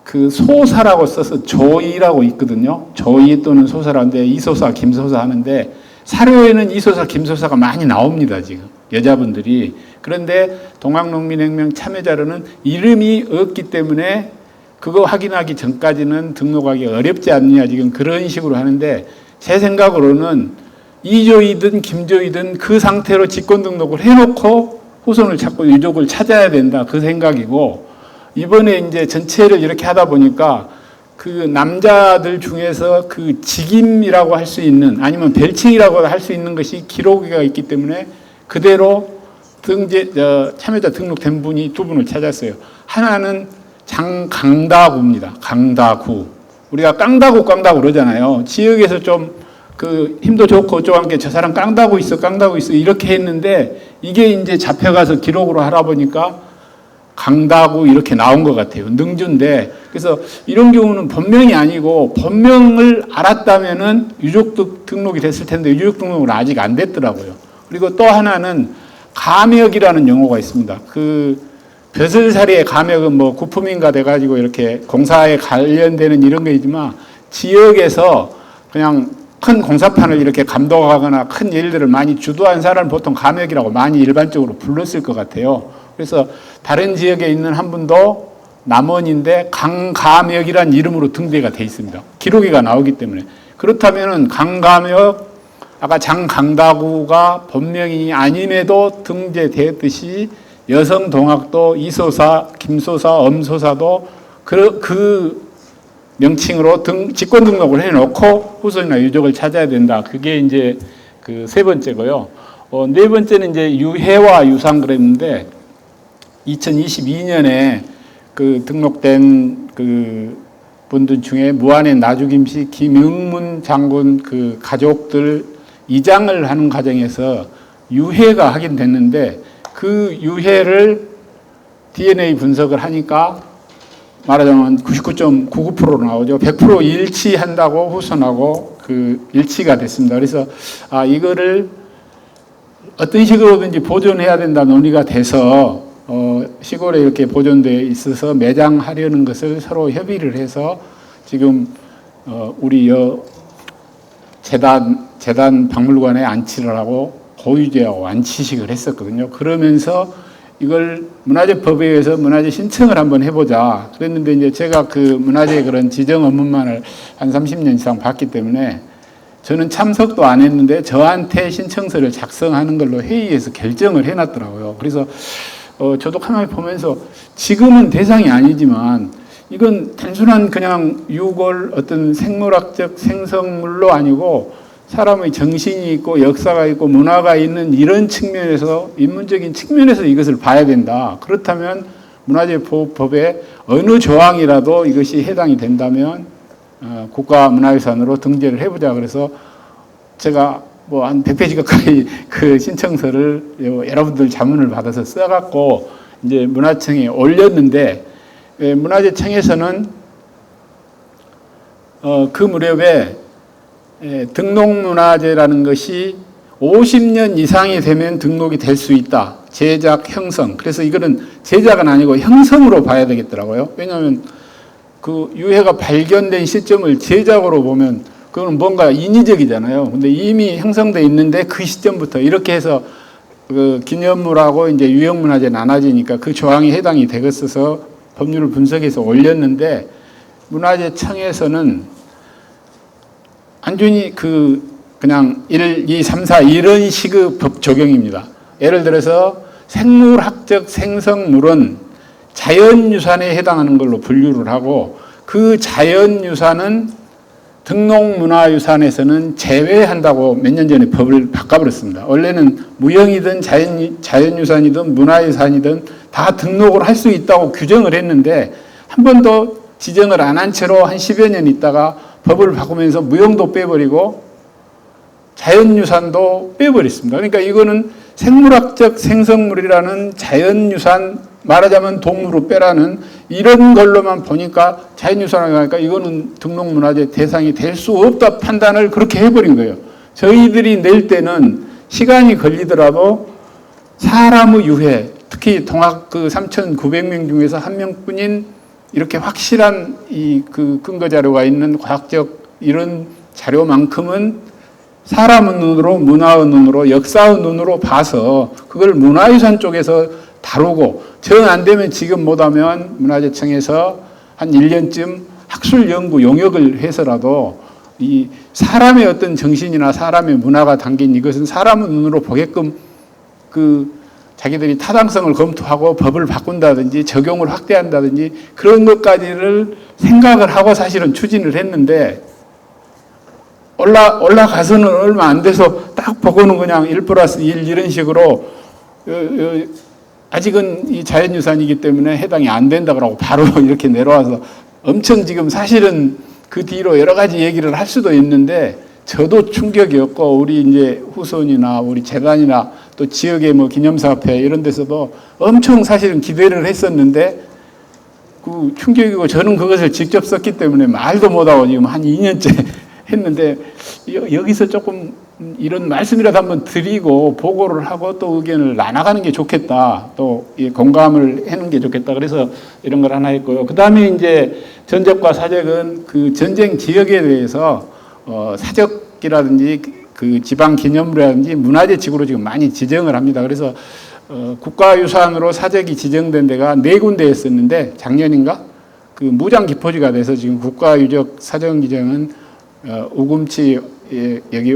그 소사라고 써서 조이라고 있거든요. 조이 또는 소사라는데 이소사, 김소사 하는데 사료에는 이소사, 김소사가 많이 나옵니다. 지금 여자분들이. 그런데 동학농민혁명 참여자로는 이름이 없기 때문에 그거 확인하기 전까지는 등록하기 어렵지 않느냐 지금 그런 식으로 하는데 제 생각으로는 이조이든 김조이든 그 상태로 직권 등록을 해놓고 후손을 찾고 유족을 찾아야 된다 그 생각이고 이번에 이제 전체를 이렇게 하다 보니까 그 남자들 중에서 그 직임이라고 할 수 있는 아니면 별칭이라고 할 수 있는 것이 기록이 있기 때문에 그대로 참여자 등록된 분이 2분을 찾았어요. 하나는 장강다구입니다. 강다구. 우리가 깡다구 그러잖아요. 지역에서 좀 그 힘도 좋고 어쩌고 한 게 저 사람 깡다구 있어 이렇게 했는데 이게 이제 잡혀가서 기록으로 하다 보니까 강다구 이렇게 나온 것 같아요. 능주인데 그래서 이런 경우는 본명이 아니고 본명을 알았다면은 유족 등록이 됐을 텐데 유족 등록은 아직 안 됐더라고요. 그리고 또 하나는 감역이라는 용어가 있습니다. 그 벼슬살이의 감역은 뭐 구품인가 돼가지고 이렇게 공사에 관련되는 이런 거이지만 지역에서 그냥 큰 공사판을 이렇게 감독하거나 큰 일들을 많이 주도한 사람을 보통 감역이라고 많이 일반적으로 불렀을 것 같아요. 그래서 다른 지역에 있는 한 분도 남원인데 강감역이라는 이름으로 등재가 돼 있습니다. 기록이가 나오기 때문에. 그렇다면은 강감역, 아까 장강다구가 본명이 아님에도 등재되었듯이 여성 동학도 이소사, 김소사, 엄소사도 그 명칭으로 직권 등록을 해놓고 후손이나 유족을 찾아야 된다. 그게 이제 그 세 번째고요. 네 번째는 이제 유해와 유상 그랬는데 2022년에 그 등록된 그 분들 중에 무안의 나주김씨 김영문 장군 그 가족들 이장을 하는 과정에서 유해가 확인됐는데 그 유해를 DNA 분석을 하니까 말하자면 99.99%로 나오죠. 100% 일치한다고 후손하고 그 일치가 됐습니다. 그래서 이거를 어떤 식으로든지 보존해야 된다 논의가 돼서 시골에 이렇게 보존되어 있어서 매장하려는 것을 서로 협의를 해서 지금 우리 재단 박물관에 안치를 하고 고유제하고 안치식을 했었거든요. 그러면서 이걸 문화재법에 의해서 문화재 신청을 한번 해보자. 그랬는데 이제 제가 그 문화재 그런 지정 업무만을 한 30년 이상 봤기 때문에 저는 참석도 안 했는데 저한테 신청서를 작성하는 걸로 회의에서 결정을 해놨더라고요. 그래서 저도 가만히 보면서 지금은 대상이 아니지만 이건 단순한 그냥 유골 어떤 생물학적 생성물로 아니고 사람의 정신이 있고 역사가 있고 문화가 있는 이런 측면에서 인문적인 측면에서 이것을 봐야 된다. 그렇다면 문화재보호법의 어느 조항이라도 이것이 해당이 된다면 국가문화유산으로 등재를 해보자. 그래서 제가 뭐 한 100페이지 가까이 그 신청서를 여러분들 자문을 받아서 써갖고 이제 문화청에 올렸는데 문화재청에서는 그 무렵에 등록문화재라는 것이 50년 이상이 되면 등록이 될 수 있다. 제작, 형성. 그래서 이거는 제작은 아니고 형성으로 봐야 되겠더라고요. 왜냐하면 그 유해가 발견된 시점을 제작으로 보면 그건 뭔가 인위적이잖아요. 근데 이미 형성돼 있는데 그 시점부터 이렇게 해서 그 기념물하고 이제 유형문화재 나눠지니까 그 조항이 해당이 되겠어서 법률을 분석해서 올렸는데 문화재청에서는 완전히 그냥 1, 2, 3, 4 이런 식의 법 적용입니다. 예를 들어서 생물학적 생성물은 자연유산에 해당하는 걸로 분류를 하고 그 자연유산은 등록문화유산에서는 제외한다고 몇 년 전에 법을 바꿔버렸습니다. 원래는 무형이든 자연유산이든 문화유산이든 다 등록을 할 수 있다고 규정을 했는데 한 번도 지정을 안 한 채로 한 10여 년 있다가 법을 바꾸면서 무형도 빼버리고 자연유산도 빼버렸습니다. 그러니까 이거는 생물학적 생성물이라는 자연유산, 말하자면 동물을 빼라는 이런 걸로만 보니까 자연유산이라고 하니까 이거는 등록문화재 대상이 될 수 없다 판단을 그렇게 해버린 거예요. 저희들이 낼 때는 시간이 걸리더라도 사람의 유해, 특히 동학 3,900명 중에서 한 명뿐인 이렇게 확실한 그 근거 자료가 있는 과학적 이런 자료만큼은 사람의 눈으로, 문화의 눈으로, 역사의 눈으로 봐서 그걸 문화유산 쪽에서 다루고 정 안 되면 지금 못하면 문화재청에서 한 1년쯤 학술 연구 용역을 해서라도 이 사람의 어떤 정신이나 사람의 문화가 담긴 이것은 사람의 눈으로 보게끔 자기들이 타당성을 검토하고 법을 바꾼다든지 적용을 확대한다든지 그런 것까지를 생각을 하고 사실은 추진을 했는데 올라가서는 얼마 안 돼서 딱 보고는 그냥 1+1 이런 식으로 아직은 이 자연유산이기 때문에 해당이 안 된다고 바로 이렇게 내려와서 엄청 지금 사실은 그 뒤로 여러 가지 얘기를 할 수도 있는데 저도 충격이었고 우리 이제 후손이나 우리 재단이나 또 지역의 뭐 기념사업회 이런 데서도 엄청 사실은 기대를 했었는데 그 충격이고 저는 그것을 직접 썼기 때문에 말도 못하고 지금 한 2년째 했는데 여기서 조금 이런 말씀이라도 한번 드리고 보고를 하고 또 의견을 나눠가는 게 좋겠다. 또 공감을 하는 게 좋겠다. 그래서 이런 걸 하나 했고요. 그 다음에 이제 전적과 사적은 그 전쟁 지역에 대해서 사적이라든지 그 지방 기념물이라든지 문화재 지구로 지금 많이 지정을 합니다. 그래서 국가유산으로 사적이 지정된 데가 4군데였었는데 작년인가 그 무장 기포지가 돼서 지금 국가유적 사적 지정은 우금치 여기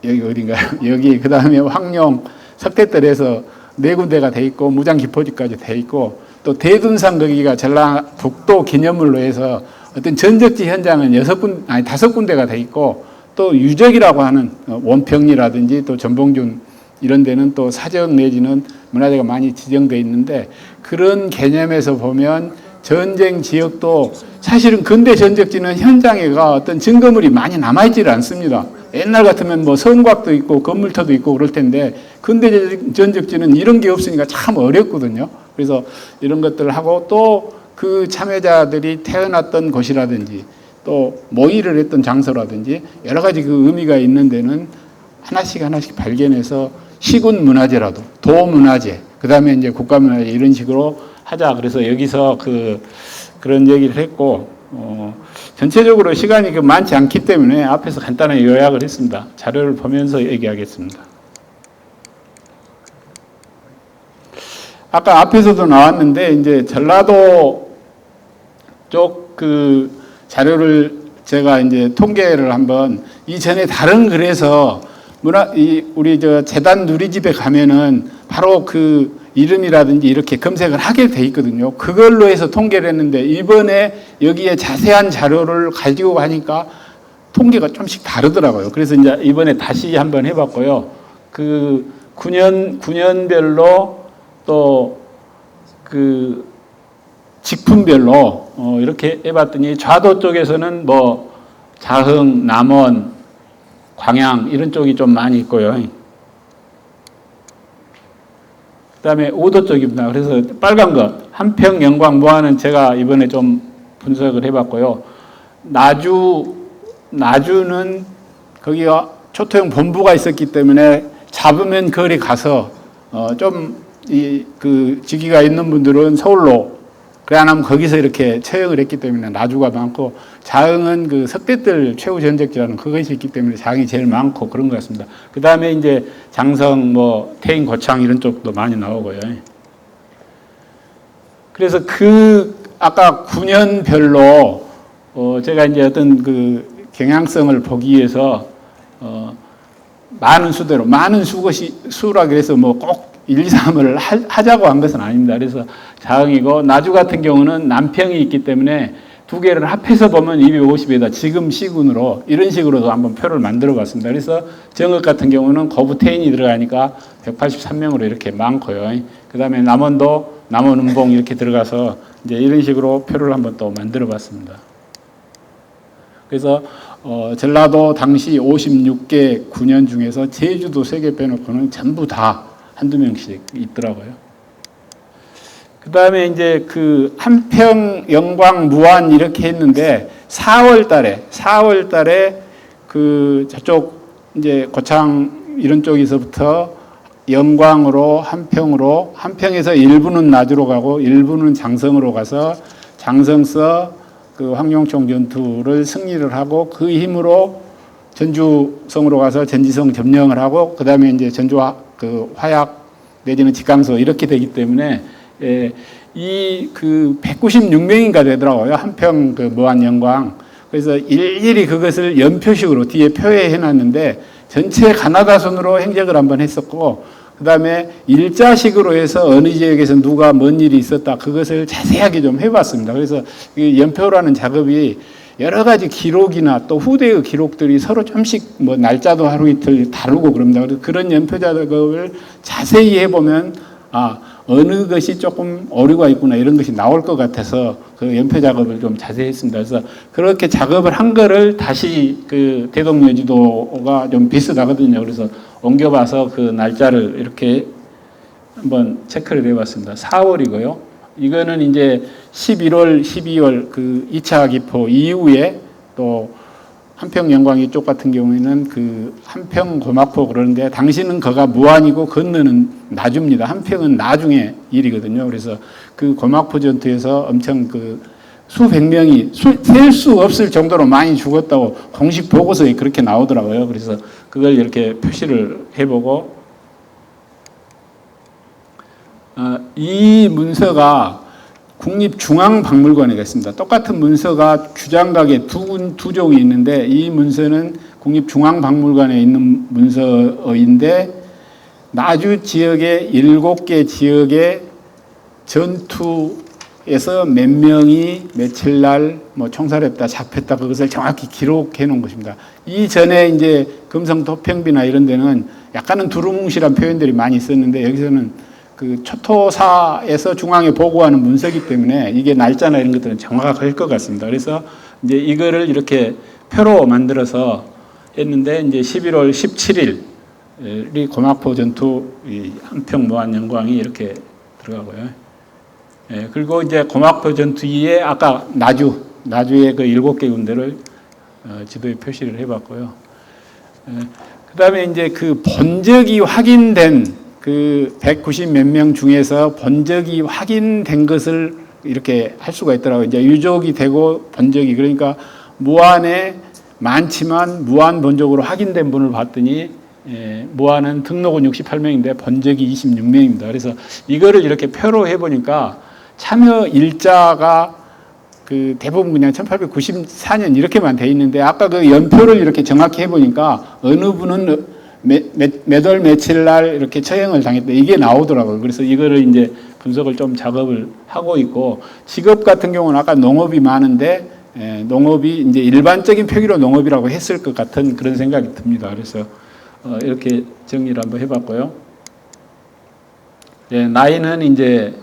어딘가요? 여기 그 다음에 황룡 석대뜰에서 4군데가 돼 있고 무장 기포지까지 돼 있고 또 대둔산 거기가 전라북도 기념물로 해서 어떤 전적지 현장은 5군데가 돼 있고 또 유적이라고 하는 원평리라든지 또 전봉준 이런 데는 또 사적 내지는 문화재가 많이 지정돼 있는데 그런 개념에서 보면 전쟁 지역도 사실은 근대 전적지는 현장에가 어떤 증거물이 많이 남아있지를 않습니다. 옛날 같으면 뭐 성곽도 있고 건물터도 있고 그럴 텐데 근대 전적지는 이런 게 없으니까 참 어렵거든요. 그래서 이런 것들을 하고 또 그 참여자들이 태어났던 곳이라든지 또 모의를 했던 장소라든지 여러 가지 그 의미가 있는 데는 하나씩 발견해서 시군 문화재라도 도문화재 그 다음에 이제 국가문화재 이런 식으로 하자. 그래서 여기서 그런 얘기를 했고 전체적으로 시간이 많지 않기 때문에 앞에서 간단하게 요약을 했습니다. 자료를 보면서 얘기하겠습니다. 아까 앞에서도 나왔는데 이제 전라도 쪽 그 자료를 제가 이제 통계를 한번 이전에 다른 글에서 우리 재단 누리집에 가면은 바로 그 이름이라든지 이렇게 검색을 하게 돼 있거든요. 그걸로 해서 통계를 했는데 이번에 여기에 자세한 자료를 가지고 가니까 통계가 좀씩 다르더라고요. 그래서 이제 이번에 다시 한번 해봤고요. 그 9년별로 또 그 직품별로 이렇게 해봤더니 좌도 쪽에서는 뭐 자흥, 남원, 광양 이런 쪽이 좀 많이 있고요. 그다음에 5도 쪽입니다. 그래서 빨간 거 한평, 영광, 무안은 제가 이번에 좀 분석을 해봤고요. 나주는 거기가 초토형 본부가 있었기 때문에 잡으면 거리 가서 좀 그 직위가 있는 분들은 서울로 그래 안 하면 거기서 이렇게 처형을 했기 때문에 나주가 많고, 자흥은 그 석대들 최후 전적지라는 그것이 있기 때문에 자흥이 제일 많고 그런 것 같습니다. 그 다음에 이제 장성, 뭐 태인, 고창 이런 쪽도 많이 나오고요. 그래서 그 아까 9년별로 제가 이제 어떤 그 경향성을 보기 위해서 많은 수대로 많은 수라 그래서 뭐 꼭 1, 2, 3을 하자고 한 것은 아닙니다. 그래서 자흥이고, 나주 같은 경우는 남평이 있기 때문에 두 개를 합해서 보면 250에다 지금 시군으로 이런 식으로도 한번 표를 만들어 봤습니다. 그래서 정읍 같은 경우는 거부태인이 들어가니까 183명으로 이렇게 많고요. 그 다음에 남원도 남원운봉 이렇게 들어가서 이제 이런 식으로 표를 한번 또 만들어 봤습니다. 그래서 전라도 당시 56개 군현 중에서 제주도 3개 빼놓고는 전부 다 한두 명씩 있더라고요. 그 다음에 이제 그 한평, 영광, 무안 이렇게 했는데 4월 달에 그 저쪽 이제 고창 이런 쪽에서부터 영광으로 한평으로, 한평에서 일부는 나주로 가고 일부는 장성으로 가서 장성서 그 황룡총 전투를 승리를 하고 그 힘으로 전주성으로 가서 전지성 점령을 하고 그 다음에 이제 전주 그 화약 내지는 직강서 이렇게 되기 때문에 이 그 196명인가 되더라고요. 한평 그 무안 영광. 그래서 일일이 그것을 연표식으로 뒤에 표에 해놨는데 전체 가나다선으로 행적을 한번 했었고, 그 다음에 일자식으로 해서 어느 지역에서 누가 뭔 일이 있었다 그것을 자세하게 좀 해봤습니다. 그래서 이 연표라는 작업이 여러 가지 기록이나 또 후대의 기록들이 서로 좀씩 뭐 날짜도 하루 이틀 다르고 그럽니다. 그래서 그런 연표 작업을 자세히 해보면 어느 것이 조금 오류가 있구나 이런 것이 나올 것 같아서 그 연표 작업을 좀 자세히 했습니다. 그래서 그렇게 작업을 한 거를 다시 그 대동여지도가 좀 비슷하거든요. 그래서 옮겨봐서 그 날짜를 이렇게 한번 체크를 해봤습니다. 4월이고요. 이거는 이제 11월, 12월 그 2차 기포 이후에 또 한평 영광이 쪽 같은 경우에는 그 한평 고막포 그러는데 당시는 거가 무안이고 건너는 나주입니다. 한평은 나중에 일이거든요. 그래서 그 고막포 전투에서 엄청 그 수백 명이 셀 수 없을 정도로 많이 죽었다고 공식 보고서에 그렇게 나오더라고요. 그래서 그걸 이렇게 표시를 해보고 이 문서가 국립중앙박물관에 있습니다. 똑같은 문서가 규장각에 두 종이 있는데 이 문서는 국립중앙박물관에 있는 문서인데 나주 지역의 7개 지역의 전투에서 몇 명이 며칠 날 뭐 총살했다, 잡혔다 그것을 정확히 기록해 놓은 것입니다. 이전에 이제 금성 도평비나 이런 데는 약간은 두루뭉실한 표현들이 많이 있었는데 여기서는 그 초토사에서 중앙에 보고하는 문서이기 때문에 이게 날짜나 이런 것들은 정확할 것 같습니다. 그래서 이제 이거를 이렇게 표로 만들어서 했는데 이제 11월 17일이 고막포 전투 한평 무안 영광이 이렇게 들어가고요. 그리고 이제 고막포 전투 이에 아까 나주의 그 7개 군대를 지도에 표시를 해봤고요. 그 다음에 이제 그 본적이 확인된 그 190 몇 명 중에서 본적이 확인된 것을 이렇게 할 수가 있더라고요. 이제 유족이 되고 본적이, 그러니까 무안에 많지만 무안 본적으로 확인된 분을 봤더니 무안은 등록은 68명인데 본적이 26명입니다. 그래서 이거를 이렇게 표로 해보니까 참여 일자가 그 대부분 그냥 1894년 이렇게만 돼 있는데 아까 그 연표를 이렇게 정확히 해보니까 어느 분은 몇 월 며칠 날 이렇게 처형을 당했다 이게 나오더라고요. 그래서 이거를 이제 분석을 좀 작업을 하고 있고, 직업 같은 경우는 아까 농업이 많은데 농업이 이제 일반적인 표기로 농업이라고 했을 것 같은 그런 생각이 듭니다. 그래서 이렇게 정리를 한번 해봤고요. 나이는 이제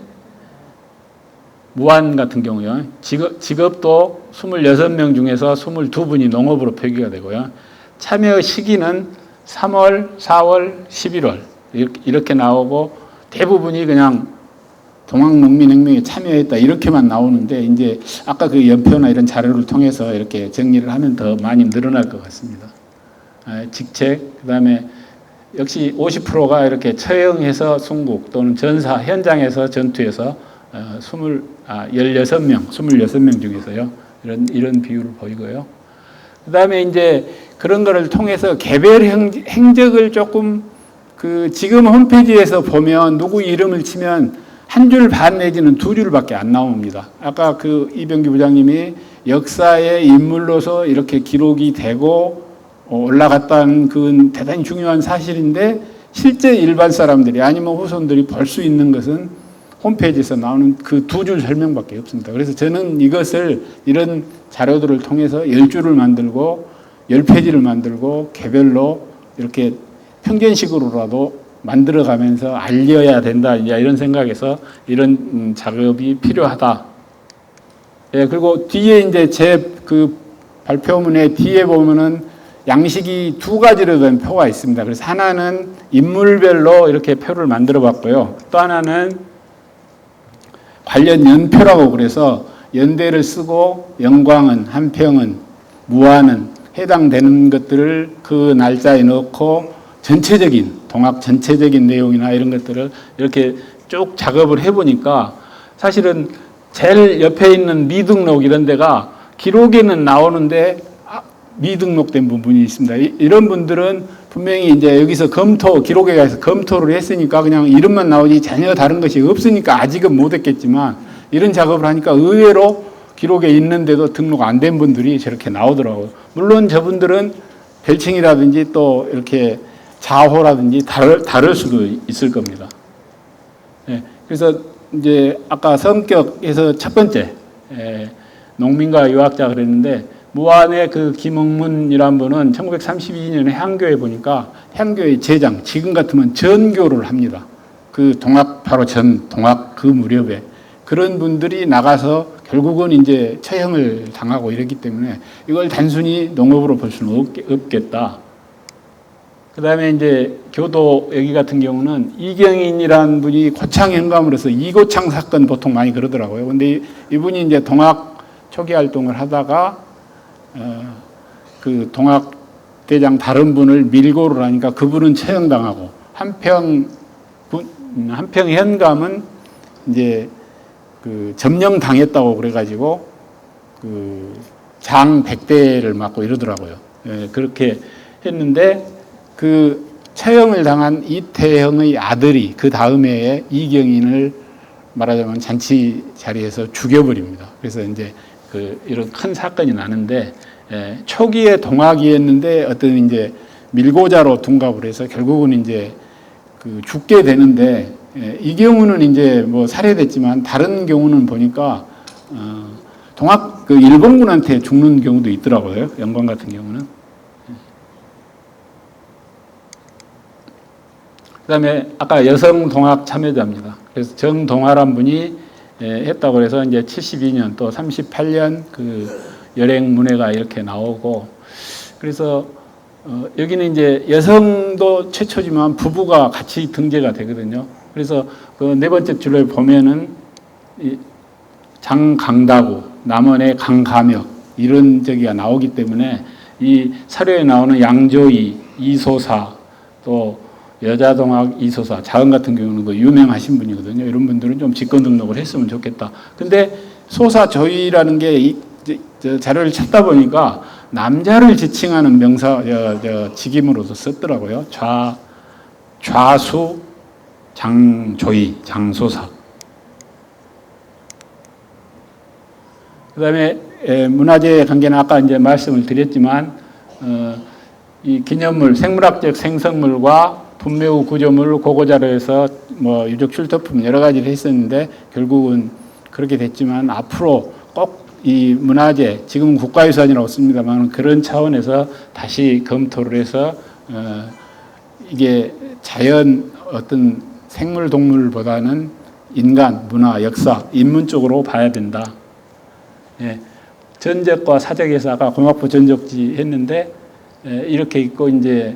무안 같은 경우요. 직업도 26명 중에서 22분이 농업으로 표기가 되고요. 참여 시기는 3월, 4월, 11월 이렇게 나오고 대부분이 그냥 동학농민혁명에 참여했다 이렇게만 나오는데 이제 아까 그 연표나 이런 자료를 통해서 이렇게 정리를 하면 더 많이 늘어날 것 같습니다. 직책, 그다음에 역시 50%가 이렇게 처형해서 순국 또는 전사 현장에서 전투에서 26명 중에서요. 이런 비율을 보이고요. 그다음에 이제 그런 거를 통해서 개별 행적을 조금 지금 홈페이지에서 보면 누구 이름을 치면 한 줄 반 내지는 두 줄밖에 안 나옵니다. 아까 이병기 부장님이 역사의 인물로서 이렇게 기록이 되고 올라갔다는 그건 대단히 중요한 사실인데 실제 일반 사람들이 아니면 후손들이 볼 수 있는 것은 홈페이지에서 나오는 그 두 줄 설명밖에 없습니다. 그래서 저는 이것을 이런 자료들을 통해서 10줄을 만들고 10페이지를 만들고 개별로 이렇게 편견식으로라도 만들어가면서 알려야 된다 이런 생각에서 이런 작업이 필요하다. 예, 그리고 뒤에 이제 제 발표문의 뒤에 보면은 양식이 두 가지로 된 표가 있습니다. 그래서 하나는 인물별로 이렇게 표를 만들어 봤고요. 또 하나는 관련 연표라고 그래서 연대를 쓰고 영광은, 한평은, 무안은 해당되는 것들을 그 날짜에 넣고 동학 전체적인 내용이나 이런 것들을 이렇게 쭉 작업을 해보니까 사실은 제일 옆에 있는 미등록 이런 데가 기록에는 나오는데 미등록된 부분이 있습니다. 이런 분들은 분명히 이제 여기서 기록에 가서 검토를 했으니까 그냥 이름만 나오지 전혀 다른 것이 없으니까 아직은 못했겠지만 이런 작업을 하니까 의외로 기록에 있는데도 등록 안 된 분들이 저렇게 나오더라고요. 물론 저분들은 별칭이라든지 또 이렇게 자호라든지 다를 수도 있을 겁니다. 네, 그래서 이제 아까 성격에서 첫 번째 농민과 유학자 그랬는데 무안의 김흥문이라는 분은 1932년에 향교에 보니까 향교의 제장, 지금 같으면 전교를 합니다. 바로 동학 그 무렵에. 그런 분들이 나가서 결국은 이제 처형을 당하고 이랬기 때문에 이걸 단순히 농업으로 볼 수는 없겠다. 그 다음에 이제 교도 여기 같은 경우는 이경인이라는 분이 고창 현감으로서 이고창 사건 보통 많이 그러더라고요. 근데 이분이 이제 동학 초기 활동을 하다가 동학 대장 다른 분을 밀고를 하니까 그분은 처형당하고 한평 현감은 이제 점령 당했다고 그래가지고 장 100대를 맞고 이러더라고요. 그렇게 했는데 처형을 당한 이태형의 아들이 그 다음 해에 이경인을 말하자면 잔치 자리에서 죽여버립니다. 그래서 이제 이런 큰 사건이 나는데 초기에 동학이었는데 어떤 이제 밀고자로 둔갑을 해서 결국은 이제 죽게 되는데 이 경우는 이제 뭐 살해됐지만 다른 경우는 보니까 동학 일본군한테 죽는 경우도 있더라고요. 영광 같은 경우는. 그다음에 아까 여성 동학 참여자입니다. 그래서 정동아란 분이 했다고 해서 이제 72년 또 38년 열행문회가 이렇게 나오고 그래서 여기는 이제 여성도 최초지만 부부가 같이 등재가 되거든요. 그래서 네 번째 줄에 보면은 장강다구, 남원의 강감혁 이런 저기가 나오기 때문에 이 사료에 나오는 양조이, 이소사 또 여자동학 이소사, 자은 같은 경우는 유명하신 분이거든요. 이런 분들은 좀 직권 등록을 했으면 좋겠다. 근데 소사 조이라는 게 자료를 찾다 보니까 남자를 지칭하는 직임으로서 썼더라고요. 좌수 장조이, 장소사. 그 다음에 문화재 관계는 아까 이제 말씀을 드렸지만, 이 기념물, 생물학적 생성물과 분묘 구조물 고고자료에서 뭐 유적 출토품 여러 가지를 했었는데 결국은 그렇게 됐지만 앞으로 꼭 이 문화재, 지금은 국가유산이라고 씁니다만 그런 차원에서 다시 검토를 해서 이게 자연 어떤 생물 동물보다는 인간, 문화, 역사, 인문 쪽으로 봐야 된다. 예. 전적과 사적에서 아까 공학부 전적지 했는데 이렇게 있고 이제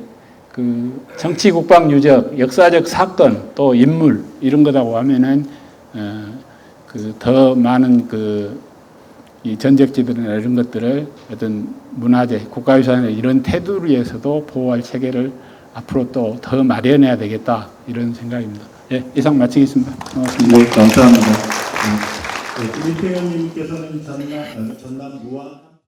그 정치 국방 유적, 역사적 사건 또 인물 이런 거라고 하면은 그 더 많은 이 전적지들이나 이런 것들을 어떤 문화재, 국가유산의 이런 테두리에서도 보호할 체계를 앞으로 또 더 마련해야 되겠다 이런 생각입니다. 예, 이상 마치겠습니다. 고맙습니다. 네, 감사합니다. 김태현 님께서는 전남 무안